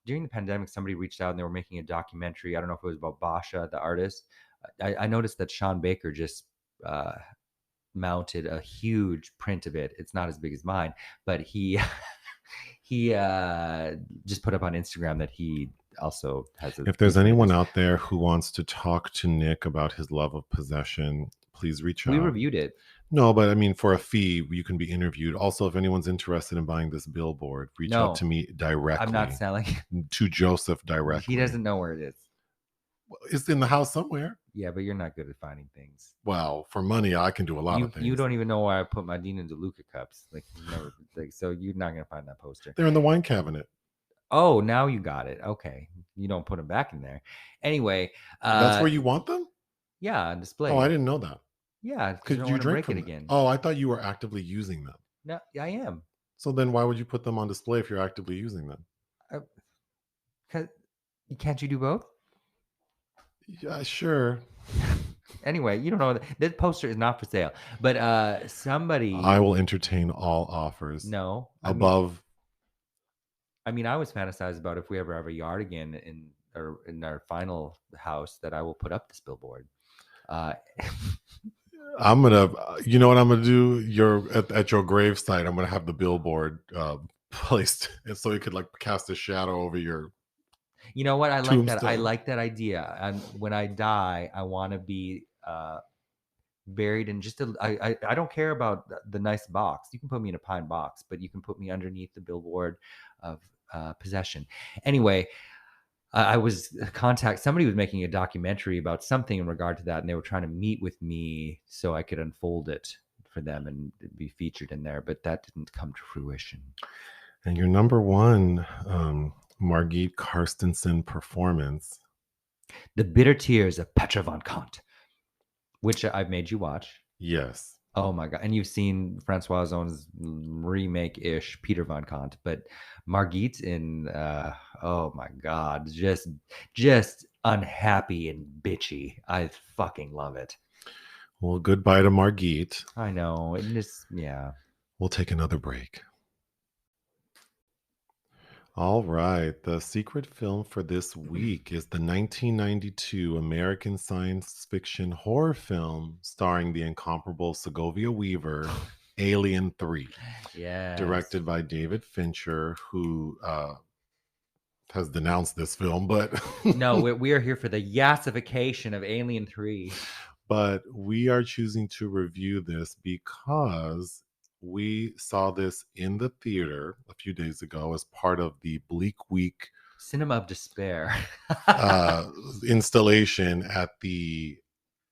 during the pandemic, somebody reached out and they were making a documentary. I don't know if it was about Basha, the artist. I noticed that Sean Baker just mounted a huge print of it. It's not as big as mine, but he he just put up on Instagram that he also has. If there's anyone out there who wants to talk to Nick about his love of Possession, please reach out. We reviewed it. No, but I mean, for a fee, you can be interviewed. Also, if anyone's interested in buying this billboard, reach out to me directly. I'm not selling. To Joseph directly. He doesn't know where it is. It's in the house somewhere. Yeah, but you're not good at finding things. Well, for money, I can do a lot of things. You don't even know why I put my Dina DeLuca cups. So you're not gonna find that poster. They're in the wine cabinet. Oh, now you got it. Okay, you don't put them back in there. Anyway, that's where you want them. Yeah, on display. Oh, I didn't know that. Yeah, because you drink it again. Oh, I thought you were actively using them. No, I am. So then, why would you put them on display if you're actively using them? Can't you do both? Yeah, sure. Anyway, you don't know this poster is not for sale, but somebody. I will entertain all offers. No, above. I was fantasized about if we ever have a yard again in our final house that I will put up this billboard. I'm gonna, you know what I'm gonna do? At your gravesite, I'm gonna have the billboard placed, and so you could like cast a shadow over your. You know what? I tombstone. like that. I like that idea. And when I die, I want to be buried in just I don't care about the nice box. You can put me in a pine box, but you can put me underneath the billboard of Possession. Anyway, I was somebody was making a documentary about something in regard to that, and they were trying to meet with me so I could unfold it for them and be featured in there, but that didn't come to fruition. And your number one, Margit Carstensen performance, The Bitter Tears of Petra von Kant, which I've made you watch. Yes. Oh my God. And you've seen Francois Ozon's remake-ish Peter von Kant, but Margit in, oh my God, just unhappy and bitchy. I fucking love it. Well, goodbye to Margit. I know. Yeah. We'll take another break. All right. The secret film for this week is the 1992 American science fiction horror film starring the incomparable Segovia Weaver, Alien³. Yeah. Directed by David Fincher, who has denounced this film, but no, we are here for the yassification of Alien3. But we are choosing to review this because we saw this in the theater a few days ago as part of the Bleak Week Cinema of Despair installation at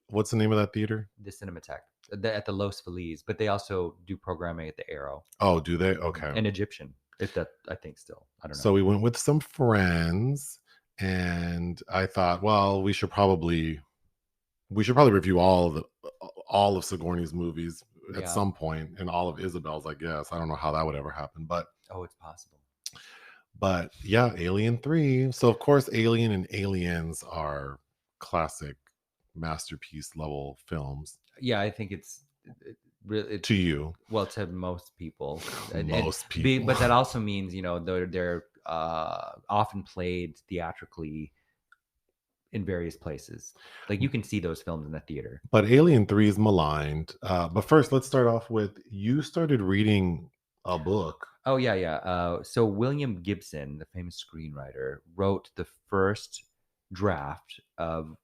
what's the name of that theater? The Cinematheque at the Los Feliz, but they also do programming at the Arrow. Oh, do they? Okay. And Egyptian, if that, I think still. I don't know. So we went with some friends, and I thought, well, we should probably review all of Sigourney's movies at some point, and all of Isabel's, I guess. I don't know how that would ever happen, but it's possible. But yeah, Alien 3. So of course, Alien and Aliens are classic masterpiece level films Yeah, I think it's really to you. well to most people, Most people. but that also means they're often played theatrically in various places. Like you can see those films in the theater. But Alien 3 is maligned. But first, let's start off with you started reading a book. Oh yeah, yeah. So William Gibson, the famous screenwriter, wrote the first draft of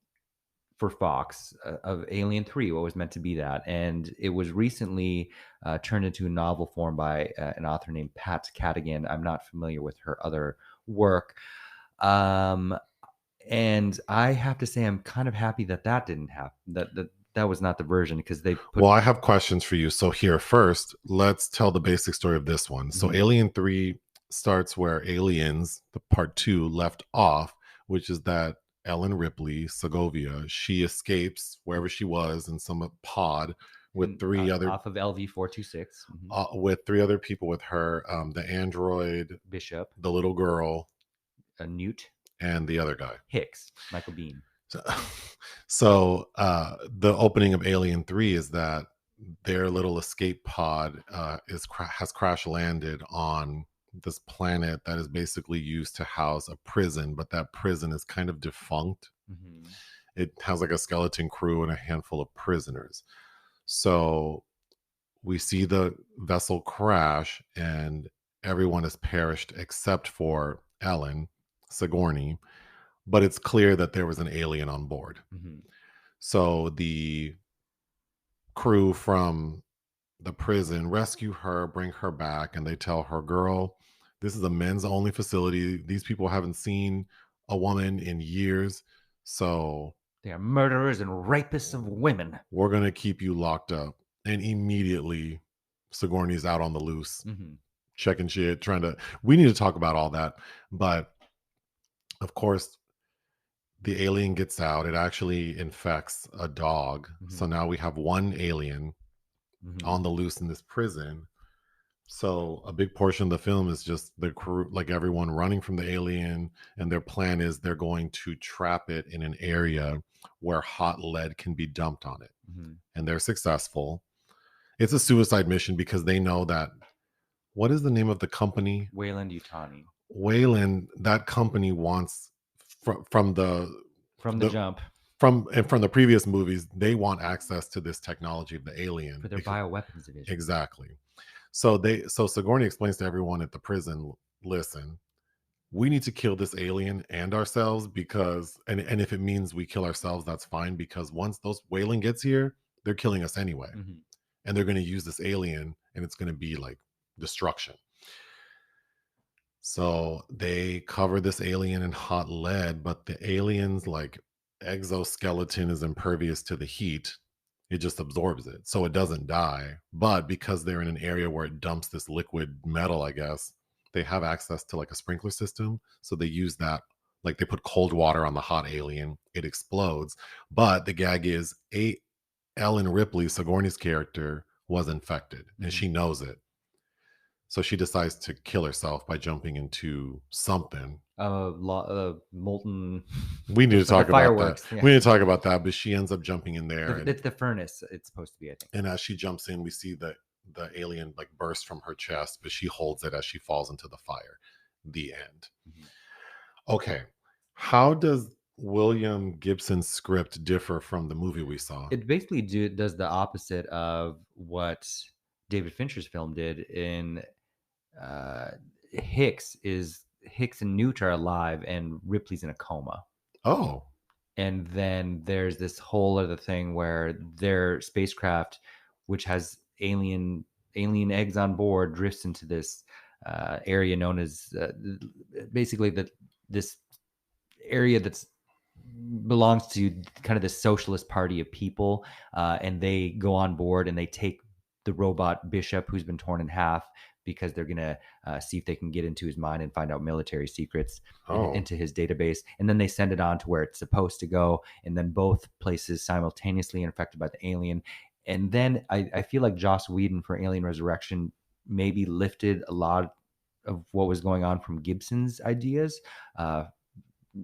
for Fox of Alien 3, what was meant to be that, and it was recently turned into a novel form by an author named Pat Cadigan. I'm not familiar with her other work, um, and I have to say I'm kind of happy that that didn't happen. That was not the version because they put. Well, I have questions for you. So, here first, let's tell the basic story of this one. So, Mhm. Alien 3 starts where Aliens, the part 2, left off, which is that Ellen Ripley, Segovia, she escapes wherever she was in some pod with in, three other off of LV-426. with three other people with her, the android, Bishop, the little girl, Newt, and the other guy. Hicks, Michael Bean. So, the opening of Alien 3 is that their little escape pod has crash landed on this planet that is basically used to house a prison, but that prison is kind of defunct. Mhm. It has like a skeleton crew and a handful of prisoners. So we see the vessel crash and everyone has perished except for Ellen Sigourney, but it's clear that there was an alien on board. Mhm. So the crew from the prison rescue her, bring her back, and they tell her, girl, this is a men's only facility. These people haven't seen a woman in years. So They are murderers and rapists of women. we're going to keep you locked up. And immediately, Sigourney's out on the loose, Mhm. checking shit, trying to. We need to talk about all that. But of course, the alien gets out. It actually infects a dog. So Mhm. now we have one alien Mhm. on the loose in this prison. So a big portion of the film is just the crew, like everyone running from the alien, and their plan is they're going to trap it in an area where hot lead can be dumped on it. Mhm. And they're successful. It's a suicide mission because they know that what is the name of the company? Wayland Yutani. Wayland, that company wants from From the the jump from the previous movies, they want access to this technology of the alien for their because bioweapons division. exactly. So Sigourney explains to everyone at the prison, listen, we need to kill this alien and ourselves because and if it means we kill ourselves, that's fine because once those Wayland gets here, they're killing us anyway. Mhm. And they're going to use this alien and it's going to be like destruction. So they cover this alien in hot lead, but the alien's like exoskeleton is impervious to the heat. It just absorbs it. So it doesn't die. But because they're in an area where it dumps this liquid metal, I guess, they have access to like a sprinkler system. So they use that. Like they put cold water on the hot alien, it explodes. But the gag is Ellen Ripley, Sigourney's character, was infected and Mhm. she knows it. So she decides to kill herself by jumping into something. Molten. We need to The talk about that. fireworks. Yeah, We need to talk about that, but she ends up jumping in there, it's the furnace. It's supposed to be, I think. and as she jumps in, we see the alien like burst from her chest, but she holds it as she falls into the fire. The end. Mhm. Okay. How does William Gibson's script differ from the movie we saw? It basically does the opposite of what David Fincher's film did. In uh, Hicks and Newt are alive, and Ripley's in a coma. Oh, And then there's this whole other thing where their spacecraft, which has alien eggs on board, drifts into this area known as basically this area that's belongs to kind of the socialist party of people, and they go on board and they take the robot Bishop, who's been torn in half, because they're gonna see if they can get into his mind and find out military secrets oh, into his database. And then they send it on to where it's supposed to go, and then both places simultaneously infected by the alien. And then I feel like Joss Whedon for Alien Resurrection maybe lifted a lot of what was going on from Gibson's ideas,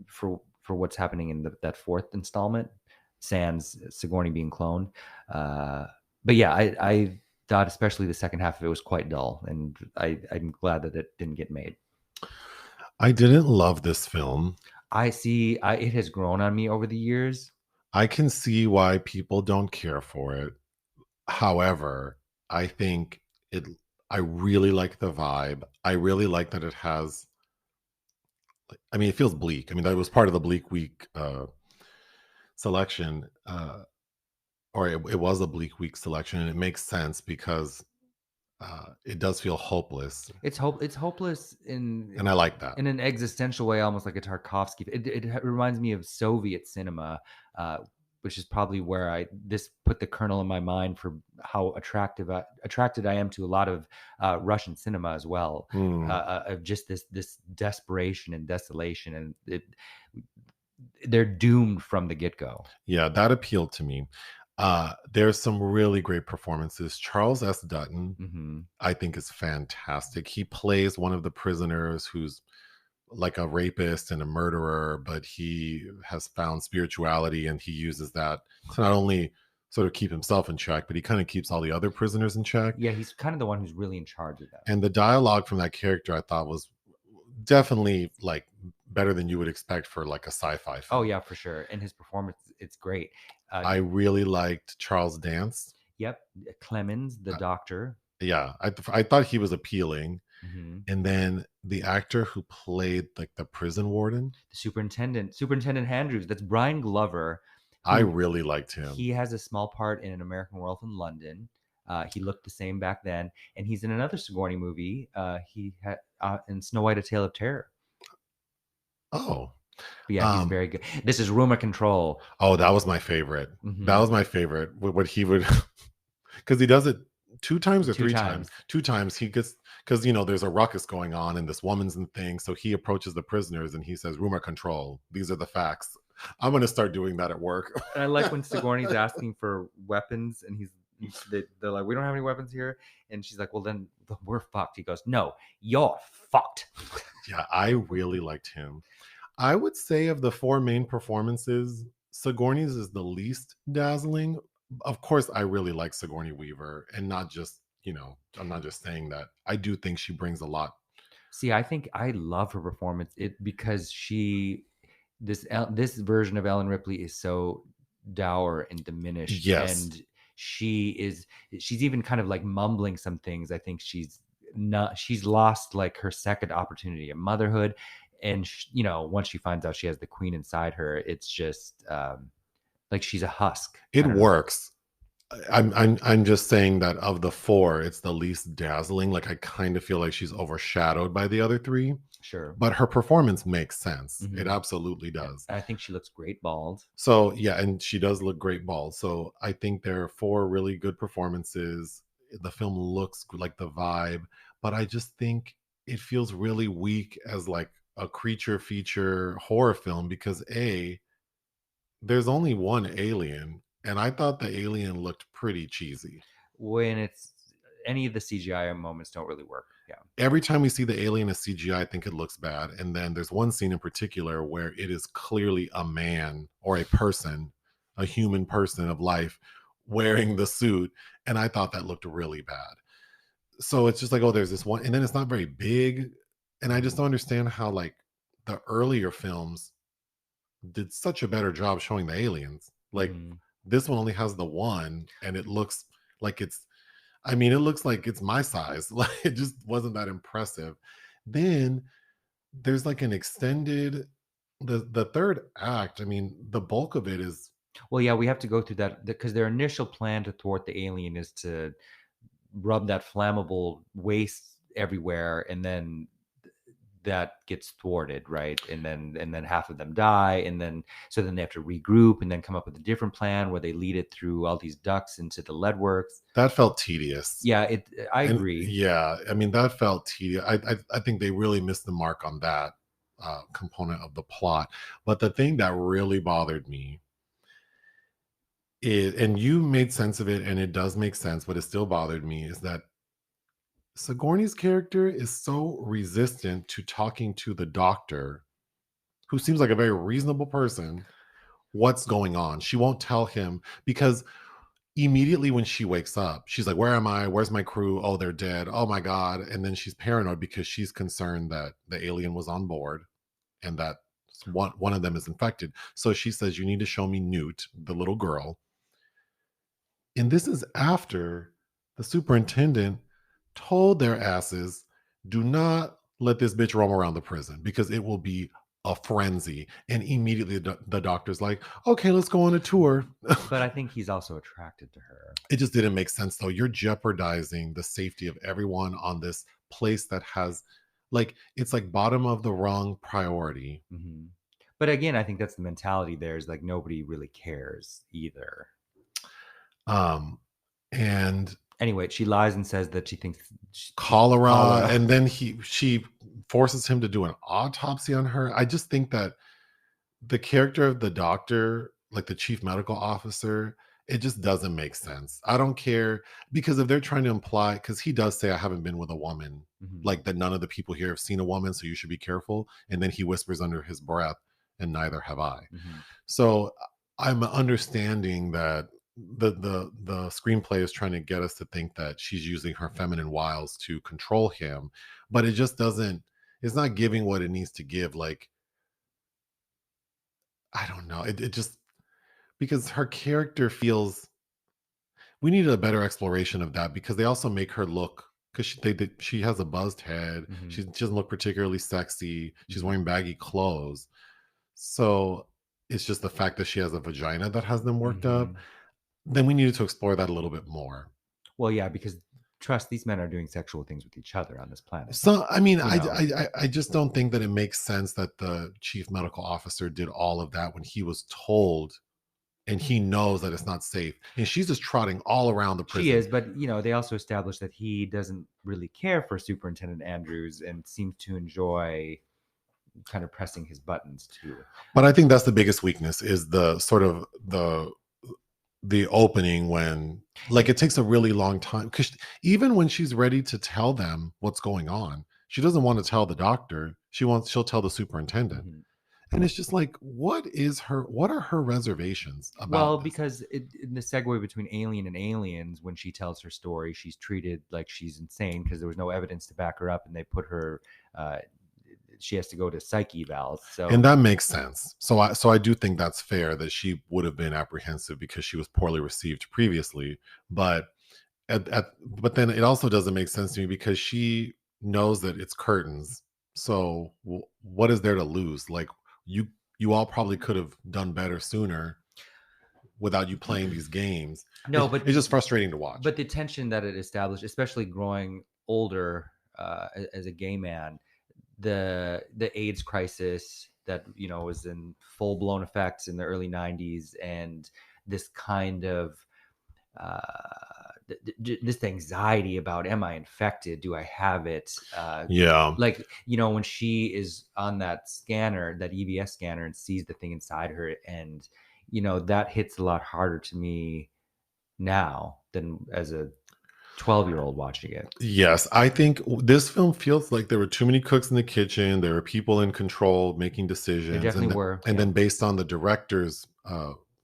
for what's happening in that fourth installment. sans Sigourney being cloned. But yeah, I thought especially the second half of it was quite dull, and I'm glad that it didn't get made. I didn't love this film. I see. It has grown on me over the years. I can see why people don't care for it. However, I think it I really like the vibe. I really like that it has, I mean, it feels bleak. I mean, that was part of the bleak week selection. Or it was a bleak week selection, and it makes sense because it does feel hopeless, It's hopeless and I like that. in an existential way, almost like a Tarkovsky. It reminds me of Soviet cinema, uh, which is probably where this put the kernel in my mind for how attracted I am to a lot of Russian cinema as well. Mm, Of just this desperation and desolation, and they're doomed from the get go. yeah, that appealed to me. There's some really great performances. Charles S. Dutton, Hmm. I think, is fantastic. He plays one of the prisoners who's like a rapist and a murderer, but he has found spirituality and he uses that to not only sort of keep himself in check, but he kind of keeps all the other prisoners in check. Yeah, he's kind of the one who's really in charge of them. And the dialogue from that character I thought was definitely like better than you would expect for like a sci-fi Oh film. yeah, for sure. And his performance, it's great. I really liked Charles Dance. Yep, Clemens, the Uh, doctor. yeah, I thought he was appealing. Hmm. And then the actor who played like the prison warden, The Superintendent Andrews. That's Brian Glover, I who really liked him. he has a small part in An American Werewolf in London. He looked the same back then, and he's in another Sigourney movie. He had in Snow White: A Tale of Terror. Oh, But yeah, he's um, very good. This is Rumor Control. oh, that was my favorite. That Hmm. was my favorite. What he would, because he does it two times or Two three times. times. Two times he gets, because there's a ruckus going on and this woman's and thing. So he approaches the prisoners and he says, "Rumor control. These are the facts." I'm gonna start doing that at work. And I like when Sigourney's asking for weapons, and they're like, "We don't have any weapons here," and she's like, "Well, then we're fucked." He goes, "No, you're fucked." Yeah, I really liked him. I would say of the four main performances, Sigourney's is the least dazzling. Of course, I really like Sigourney Weaver, and not just, I'm not just saying that. I do think she brings a lot. See, I think I love her performance because this version of Ellen Ripley is so dour and diminished, Yes, and she's even kind of like mumbling some things. I think she's lost like her second opportunity at motherhood, and once she finds out she has the queen inside her, it's just like she's a husk. it I don't know. works. I'm just saying that of the four, it's the least dazzling. Like I kind of feel like she's overshadowed by the other three, Sure. but her performance makes sense. It Hmm. absolutely Yeah, does. I think she looks great bald. So yeah, and she does look great bald. So I think there are four really good performances. The film looks like the vibe, but I just think it feels really weak as like a creature feature horror film because there's only one alien, and I thought the alien looked pretty cheesy. When it's any of the CGI moments don't really work. Yeah. Every time we see the alien as CGI, I think it looks bad. And then there's one scene in particular where it is clearly a man or a person, a human person of life wearing the suit. And I thought that looked really bad. So it's just like, oh, there's this one. And then it's not very big. And I just don't understand how, like, the earlier films did such a better job showing the aliens. Like, Hmm. this one only has the one, and it looks like it looks like it's my size. Like it just wasn't that impressive. Then there's like an extended the third act. I mean, the bulk of it is Well, yeah, we have to go through that because their initial plan to thwart the alien is to rub that flammable waste everywhere, and then that gets thwarted, right? And then half of them die, and then so then they have to regroup and then come up with a different plan where they lead it through all these ducts into the lead works. that felt tedious. Yeah, I And agree. yeah, I mean that felt tedious. I think they really missed the mark on that component of the plot. But the thing that really bothered me is, and you made sense of it, and it does make sense, but it still bothered me, is that Sigourney's character is so resistant to talking to the doctor, who seems like a very reasonable person, what's going on. She won't tell him because immediately when she wakes up, she's like, "Where am I? Where's my crew? Oh, they're dead. Oh my god." And then she's paranoid because she's concerned that the alien was on board and that one of them is infected. So she says, "You need to show me Newt, the little girl." And this is after the superintendent told their asses, "Do not let this bitch roam around the prison because it will be a frenzy." And immediately the doctor's like, "Okay, let's go on a tour." But I think he's also attracted to her. It just didn't make sense though. You're jeopardizing the safety of everyone on this place that has, like, it's like bottom of the rung priority. Mhm. But again, I think that's the mentality there is like nobody really cares either. Um, and Anyway, she lies and says that she thinks cholera, cholera. and then she forces him to do an autopsy on her. I just think that the character of the doctor, like the chief medical officer, it just doesn't make sense. I don't care because if they're trying to imply, because he does say, "I haven't been with a woman," Mhm, like that none of the people here have seen a woman, so you should be careful. And then he whispers under his breath, "And neither have I." mhm. So I'm understanding that the screenplay is trying to get us to think that she's using her feminine wiles to control him, but it just doesn't. It's not giving what it needs to give. Like, I don't know. It just because her character feels, we needed a better exploration of that because they also make her look, because she has a buzzed head. Mhm, She doesn't look particularly sexy. She's mhm, wearing baggy clothes. So it's just the fact that she has a vagina that has them worked up. mhm. Then we needed to explore that a little bit more. Well, yeah, because trust, these men are doing sexual things with each other on this planet, So I mean, you know? I just don't think that it makes sense that the chief medical officer did all of that when he was told and he knows that it's not safe. And she's just trotting all around the She prison. is, but, you know, they also established that he doesn't really care for Superintendent Andrews and seems to enjoy kind of pressing his buttons too. But I think that's the biggest weakness is the sort of the opening when, like, And it takes a really long time because even when she's ready to tell them what's going on, she doesn't want to tell the doctor. She'll tell the superintendent. mhm. And it's just like, what are her reservations Well, about this? because in the segue between Alien and Aliens, when she tells her story, she's treated like she's insane because there was no evidence to back her up, and they put her. Uh, she has to go to psych evals. And So that makes sense. So I do think that's fair that she would have been apprehensive because she was poorly received previously. But but then it also doesn't make sense to me because she knows that it's curtains. So what is there to lose? Like, you you all probably could have done better sooner without you playing these games. no, It's just frustrating to watch. but the tension that it established, especially growing older as a gay man, the AIDS crisis that was in full blown effect in the early '90s, and this kind of this anxiety about, am I infected? Do I have it? Yeah. Like, when she is on that scanner, that EVS scanner, and sees the thing inside her, and that hits a lot harder to me now than as a 12-year-old watching it. Yes, I think this film feels like there were too many cooks in the kitchen. There were people in control making There decisions, definitely were, and yeah. then based on the director's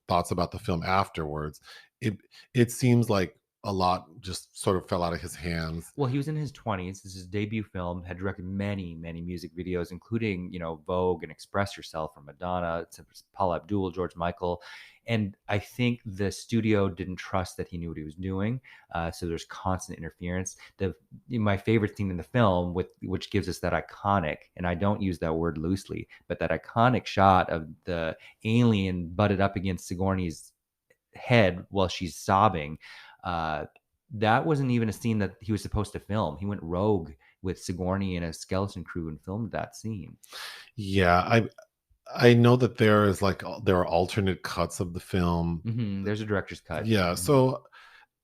thoughts about the film afterwards, it it seems like a lot just sort of fell out of his hands. Well, he was in his 20s. This is his debut film, had directed many, many music videos, including, Vogue and Express Yourself from Madonna, to Paula Abdul, George Michael. And I think the studio didn't trust that he knew what he was doing. So there's constant interference. My favorite scene in the film, which gives us that iconic, and I don't use that word loosely, but that iconic shot of the alien butted up against Sigourney's head while she's sobbing. Uh, that wasn't even a scene that he was supposed to film. He went rogue with Sigourney and a skeleton crew and filmed that scene. Yeah, I know that there are alternate cuts of the film. There's a director's cut. Yeah, so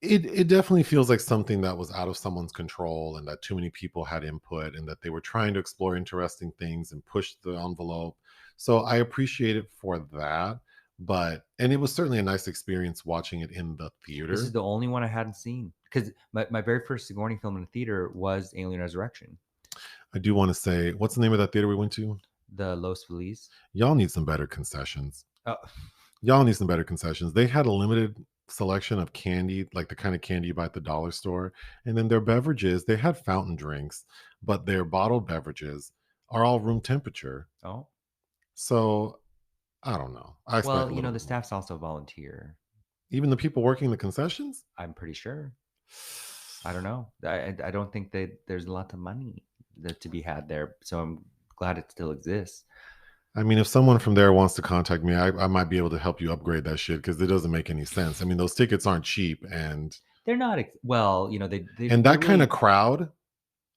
it definitely feels like something that was out of someone's control and that too many people had input and that they were trying to explore interesting things and push the envelope. So I appreciate it for that. And it was certainly a nice experience watching it in the This is theater. the only one I hadn't seen because my very first Sigourney film in the theater was Alien Resurrection, I do want to say, what's the name of that theater we went to? the Los Feliz. Y'all need some better concessions. Oh, Y'all need some better concessions. They had a limited selection of candy, like the kind of candy you buy at the dollar store. And then their beverages, they had fountain drinks, but their bottled beverages are all room temperature. Oh, So I don't know. I expect well, a little the bit more. staff's also volunteer. Even the people working the concessions? I'm pretty sure. I don't know. I don't think that there's a lot of money that to be had there. So I'm glad it still exists. I mean, if someone from there wants to contact me, I might be able to help you upgrade that shit because it doesn't make any sense. I mean, those tickets aren't cheap, They're not well, and they that kind really of crowd.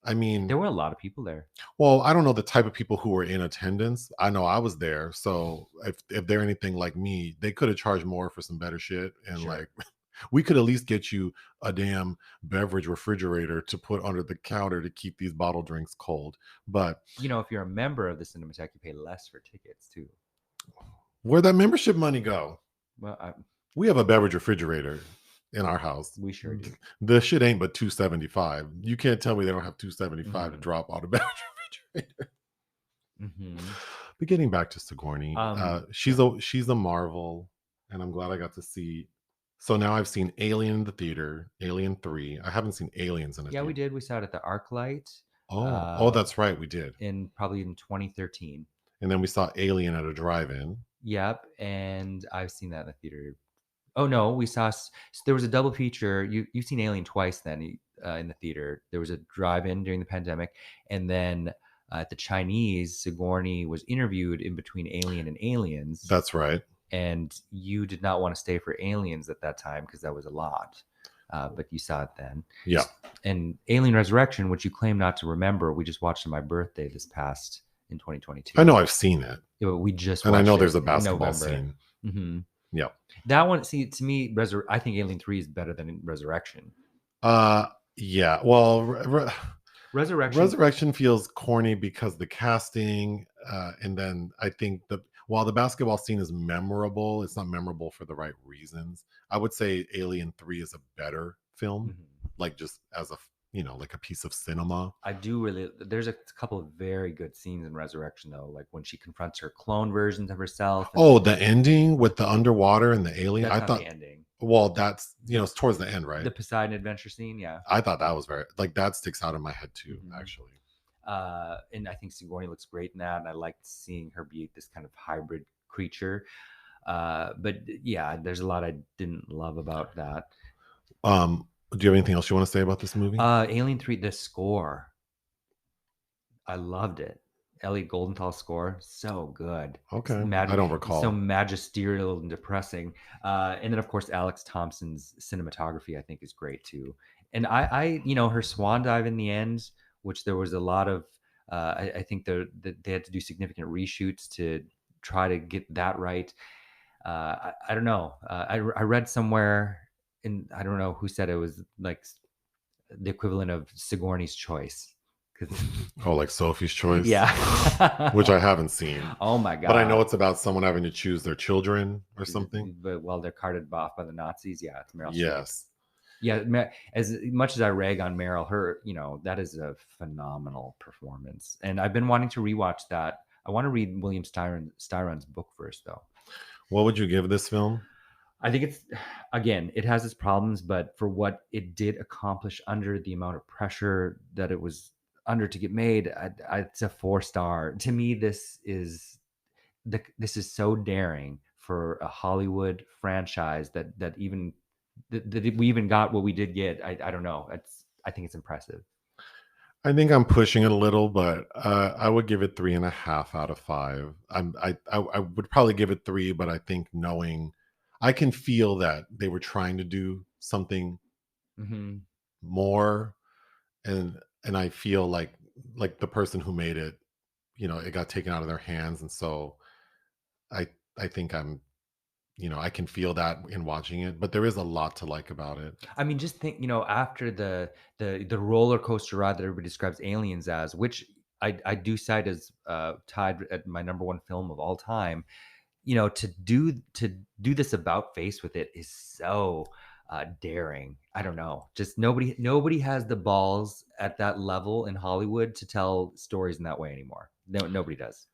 I there mean, were a lot of people there. well, I don't know the type of people who were in attendance. I know I was there, so if they're anything like me, they could have charged more for some better shit, and Sure. like we could at least get you a damn beverage refrigerator to put under the counter to keep these bottle drinks cold. But If you're a member of the Cinematheque, you pay less for tickets too. where'd that membership money go? Well, We have a beverage refrigerator in our house. we sure do. The shit ain't but 275. You can't tell me they don't have 275 to Mhm. drop on a beverage refrigerator. Mhm. But getting back to Sigourney, Yeah. she's a marvel, and I'm glad I got to see. So now I've seen Alien in the theater, Alien 3. I haven't seen Aliens in a Yeah, we theater. did. We saw it at the ArcLight, Oh, that's right, we did. probably in 2013. And then we saw Alien at a drive-in. Yep, and I've seen that in the theater. Oh no, we saw there was a double feature. You've seen Alien twice then in the theater. There was a drive-in during the pandemic, and then at the Chinese, Sigourney was interviewed in between Alien and Aliens, That's right. and you did not want to stay for Aliens at that time because that was a lot. But you saw it then. Yeah. And Alien Resurrection, which you claim not to remember, we just watched on my birthday this past in 2022. I know I've seen it. We just And I know watched there's it a in basketball November. scene. Mm-hmm. Yeah. That one, see, to me, I think Alien 3 is better than Resurrection. Uh yeah. Well, Resurrection. Resurrection feels corny because the casting, and then I think while the basketball scene is memorable, it's not memorable for the right reasons. I would say Alien 3 is a better film, Mhm. like just as a like a piece of cinema. I do really. There's a couple of very good scenes in Resurrection, though, like when she confronts her clone versions of herself, and Oh, the ending with the underwater and the alien. that's I not the thought, ending. well, that's it's towards the end, right? The Poseidon adventure scene, yeah. I thought that was very like that sticks out in my head too, Mhm. actually. And I think Sigourney looks great in that, and I liked seeing her be this kind of hybrid creature. But yeah, there's a lot I didn't love about that. Do you have anything else you want to say about this movie? Alien 3, the score, I loved it. Elliot Goldenthal's score, so good. Okay, I don't So recall. magisterial and depressing. And then of course Alex Thompson's cinematography, I think, is great too. And her swan dive in the end, which there was a lot of. I think they had to do significant reshoots to try to get that right. I don't know. I read somewhere, and I don't know who said it was like the equivalent of Sigourney's Choice. Oh, like Sophie's Choice, Yeah. which I haven't seen, Oh my but I know god. it's about someone having to choose their children or something. But while they're carted off by the Nazis, yeah, it's Meryl Streep. Yes. Yeah, as much as I rag on Meryl, that is a phenomenal performance. And I've been wanting to rewatch that. I want to read William Styron's book first, though. What would you give this film? I think again, it has its problems, but for what it did accomplish under the amount of pressure that it was under to get made, it's a 4-star. To me, this is so daring for a Hollywood franchise that even that we even got what we did get. I don't know. I think it's impressive. I think I'm pushing it a little, but I would give it 3.5 out of 5. I would probably give it 3, but I think knowing I can feel that they were trying to do something Mm-hmm. more, and I feel like the person who made it, it got taken out of their hands, and so I I think I can feel that in watching it, but there is a lot to like about it. I mean, just think, after the roller coaster ride that everybody describes Aliens as, which I do cite as tied at my number one film of all time. To do this about face with it is so daring. I don't know. Just nobody has the balls at that level in Hollywood to tell stories in that way anymore. No, nobody does.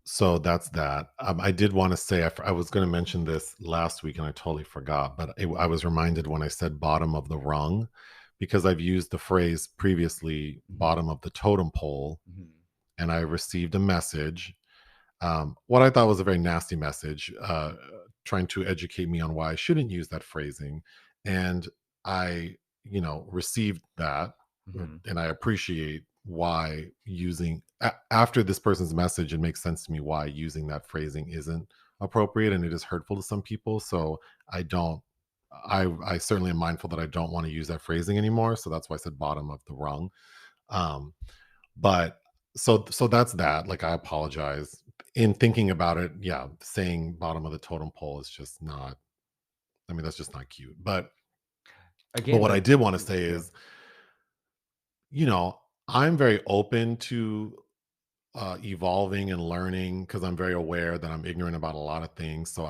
So that's that. I did want to say, I was going to mention this last week and I totally forgot, but I was reminded when I said bottom of the rung, because I've used the phrase previously, Mhm, bottom of the totem pole, mhm. and I received a message, what I thought was a very nasty message, trying to educate me on why I shouldn't use that phrasing. And I, received that, Mhm. and I appreciate why using after this person's message, it makes sense to me why using that phrasing isn't appropriate and it is hurtful to some people. So I don't. I certainly am mindful that I don't want to use that phrasing anymore. So that's why I said bottom of the rung. Um, but so that's that. Like, I apologize. In thinking about it, yeah, saying bottom of the totem pole is just not, I mean, that's just not cute. But Again, what I like did want to say yeah. is, you know, I'm very open to evolving and learning, because I'm very aware that I'm ignorant about a lot of things. So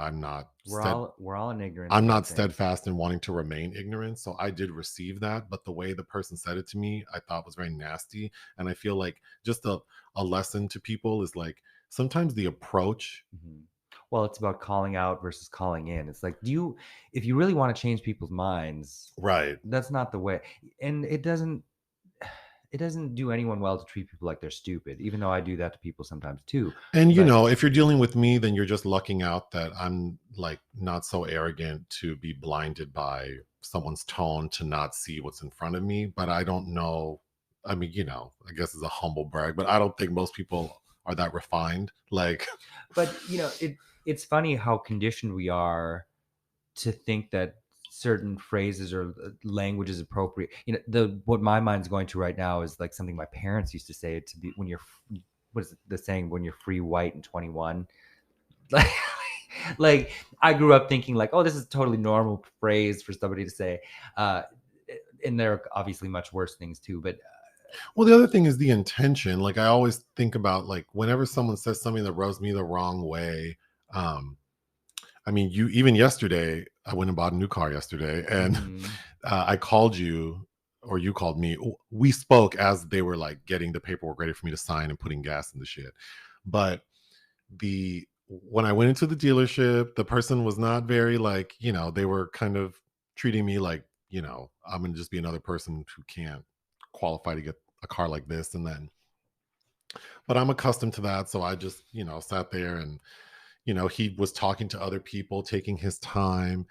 We're all in ignorance I'm about not things. steadfast in wanting to remain ignorant. So I did receive that, but the way the person said it to me, I thought was very nasty. And I feel like just a lesson to people is like, sometimes the approach, Mhm. Well, it's about calling out versus calling in. It's like, if you really want to change people's minds, right. that's not the way. And it doesn't do anyone well to treat people like they're stupid, even though I do that to people sometimes too. And But if you're dealing with me, then you're just lucking out that I'm like not so arrogant to be blinded by someone's tone to not see what's in front of me. But I don't know. I mean, I guess it's a humble brag, but I don't think most people are that refined. Like, but it's funny how conditioned we are to think that certain phrases or language is appropriate. The what my mind's going to right now is like something my parents used to say to be when you're what is it, the saying when you're free, white, and 21. Like, like I grew up thinking like, oh, this is a totally normal phrase for somebody to say. Uh, and there are obviously much worse things too, but well, the other thing is the intention. Like, I always think about, like, whenever someone says something that rubs me the wrong way. Um, I mean, you even yesterday, I went and bought a new car yesterday, and mhm. I called you, or you called me. We spoke as they were like getting the paperwork ready for me to sign and putting gas in the shit. But the when I went into the dealership, the person was not very, like, they were kind of treating me like, I'm gonna just be another person who can't qualify to get a car like this. And then, but I'm accustomed to that. So I just, sat there, and he was talking to other people, taking his time.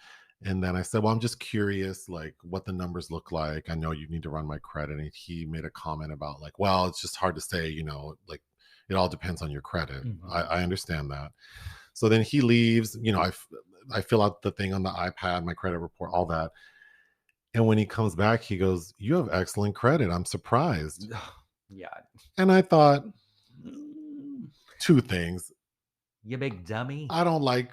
And then I said, well, I'm just curious, like, what the numbers look like. I know you need to run my credit. And he made a comment about, like, well, it's just hard to say, like, it all depends on your credit. Mhm. I understand that. So then he leaves, I fill out the thing on the iPad, my credit report, all that. And when he comes back, he goes, you have excellent credit. I'm surprised. Yeah. And I thought Mm, two things. you big dummy. I don't like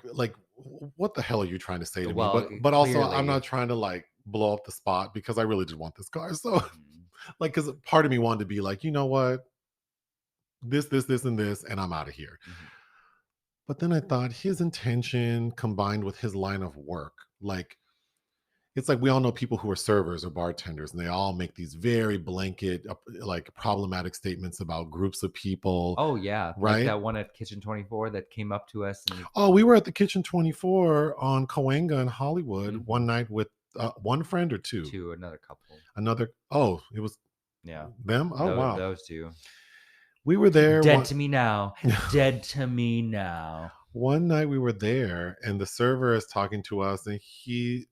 what the hell are you trying to say to me? Well, But also, I'm clearly. not trying to like blow up the spot, because I really did want this car. So Mhm. like, because part of me wanted to be like, you know what, this, and this, and I'm out of here. Mhm. But then I thought his intention combined with his line of work, like, it's like we all know people who are servers or bartenders, and they all make these very blanket, like, problematic statements about groups of people, Oh yeah, like right? that one at Kitchen 24 that came up to us and Oh, we were at the Kitchen 24 on Cahuenga in Hollywood one mhm, night with one friend or two. to another couple. Another, oh, it was Yeah, them? Oh, wow. those two. We were there Dead one to me now. Dead to me now. one night we were there, and the server is talking to us, and he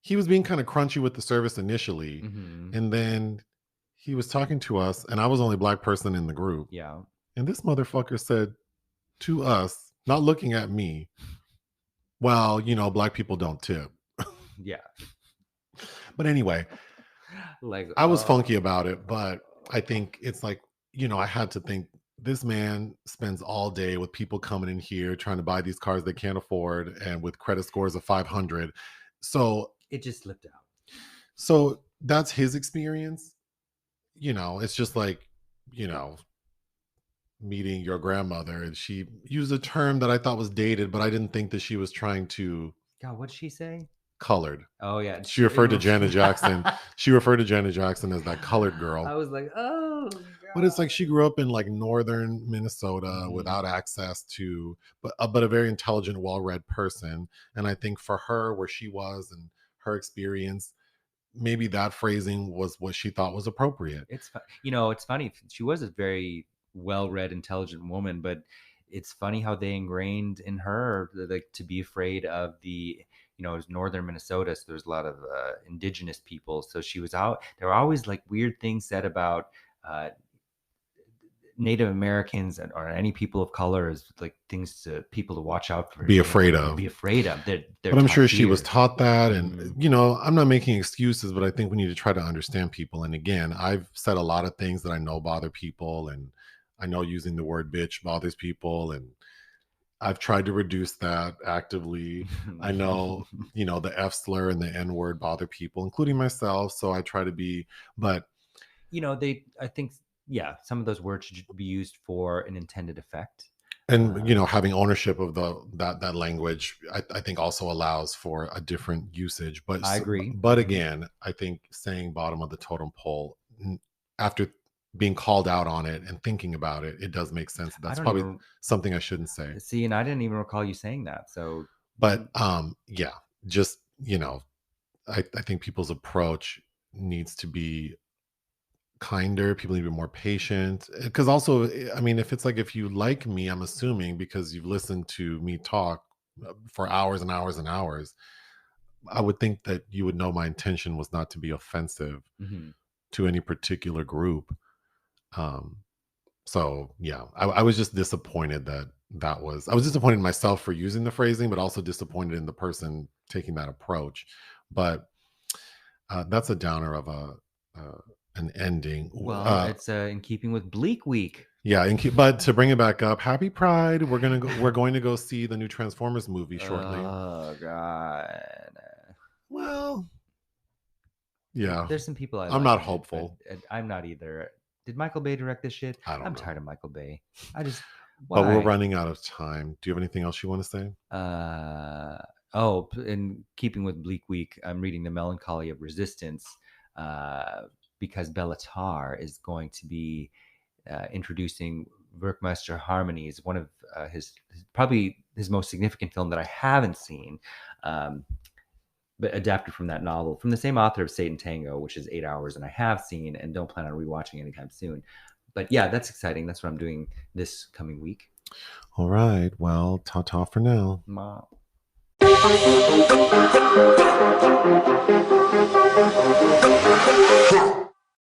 he was being kind of crunchy with the service initially, Hmm. and then he was talking to us, and I was the only black person in the group. Yeah. And this motherfucker said to us, not looking at me, well, black people don't tip. Yeah. But anyway, Like, I was funky about it, but I think it's like, I had to think, this man spends all day with people coming in here trying to buy these cars they can't afford, and with credit scores of 500. So, it just slipped out. that's his experience. It's just like, you know, meeting your grandmother, and she used a term that I thought was dated, but I didn't think that she was trying to God, what'd she say? colored. Oh yeah. She referred to Janet Jackson. She referred to Janet Jackson as that colored girl. I was like, oh But it's like she grew up in like northern Minnesota Hmm. without access to, but a very intelligent, well-read person. And I think for her, where she was and her experience, maybe that phrasing was what she thought was appropriate. It's funny. She was a very well-read, intelligent woman, but it's funny how they ingrained in her like to be afraid of it was northern Minnesota, so there's a lot of indigenous people. So she was out. There were always like weird things said about uh, Native Americans or any people of color as like things to people to watch out for, Be afraid to of. be afraid of. They're But I'm taught sure she was fear. taught that. And, Hmm. I'm not making excuses, but I think we need to try to understand people. And again, I've said a lot of things that I know bother people. And I know using the word bitch bothers people. And I've tried to reduce that actively. I know, the F slur and the N word bother people, including myself. So I try to be, but I think, yeah, some of those words should be used for an intended effect. and Uh, having ownership of that language, I think also allows for a different usage. But I agree. but again, I think saying bottom of the totem pole after being called out on it and thinking about it, it does make sense. I That's don't probably even something I shouldn't say. see, and I didn't even recall you saying that. So, But yeah, just I think people's approach needs to be kinder. People need to be more patient. Because also, I mean, if it's like if you like me, I'm assuming because you've listened to me talk for hours and hours and hours, I would think that you would know my intention was not to be offensive mhm. to any particular group. Um, so yeah, I was just disappointed I was disappointed in myself for using the phrasing, but also disappointed in the person taking that approach. But that's a downer of uh, an ending. Well, it's in keeping with Bleak Week. Yeah, but to bring it back up, Happy Pride. We're going to go see the new Transformers movie shortly. Oh God. Well, yeah, There's some people I I'm like not in it, but hopeful. I'm not either. Did Michael Bay direct this shit? I don't I'm know. tired of Michael Bay. I just But we're why? running out of time. Do you have anything else you want to say? Uh in keeping with Bleak Week, I'm reading The Melancholy of Resistance uh, because Bellatar is going to be introducing Werkmeister Harmonies, one of probably his most significant film that I haven't seen, um, but adapted from that novel from the same author of Satan Tango, which is 8 hours, and I have seen and don't plan on rewatching anytime soon. But yeah, that's exciting. That's what I'm doing this coming week. All right. Well, ta ta for now. Ma.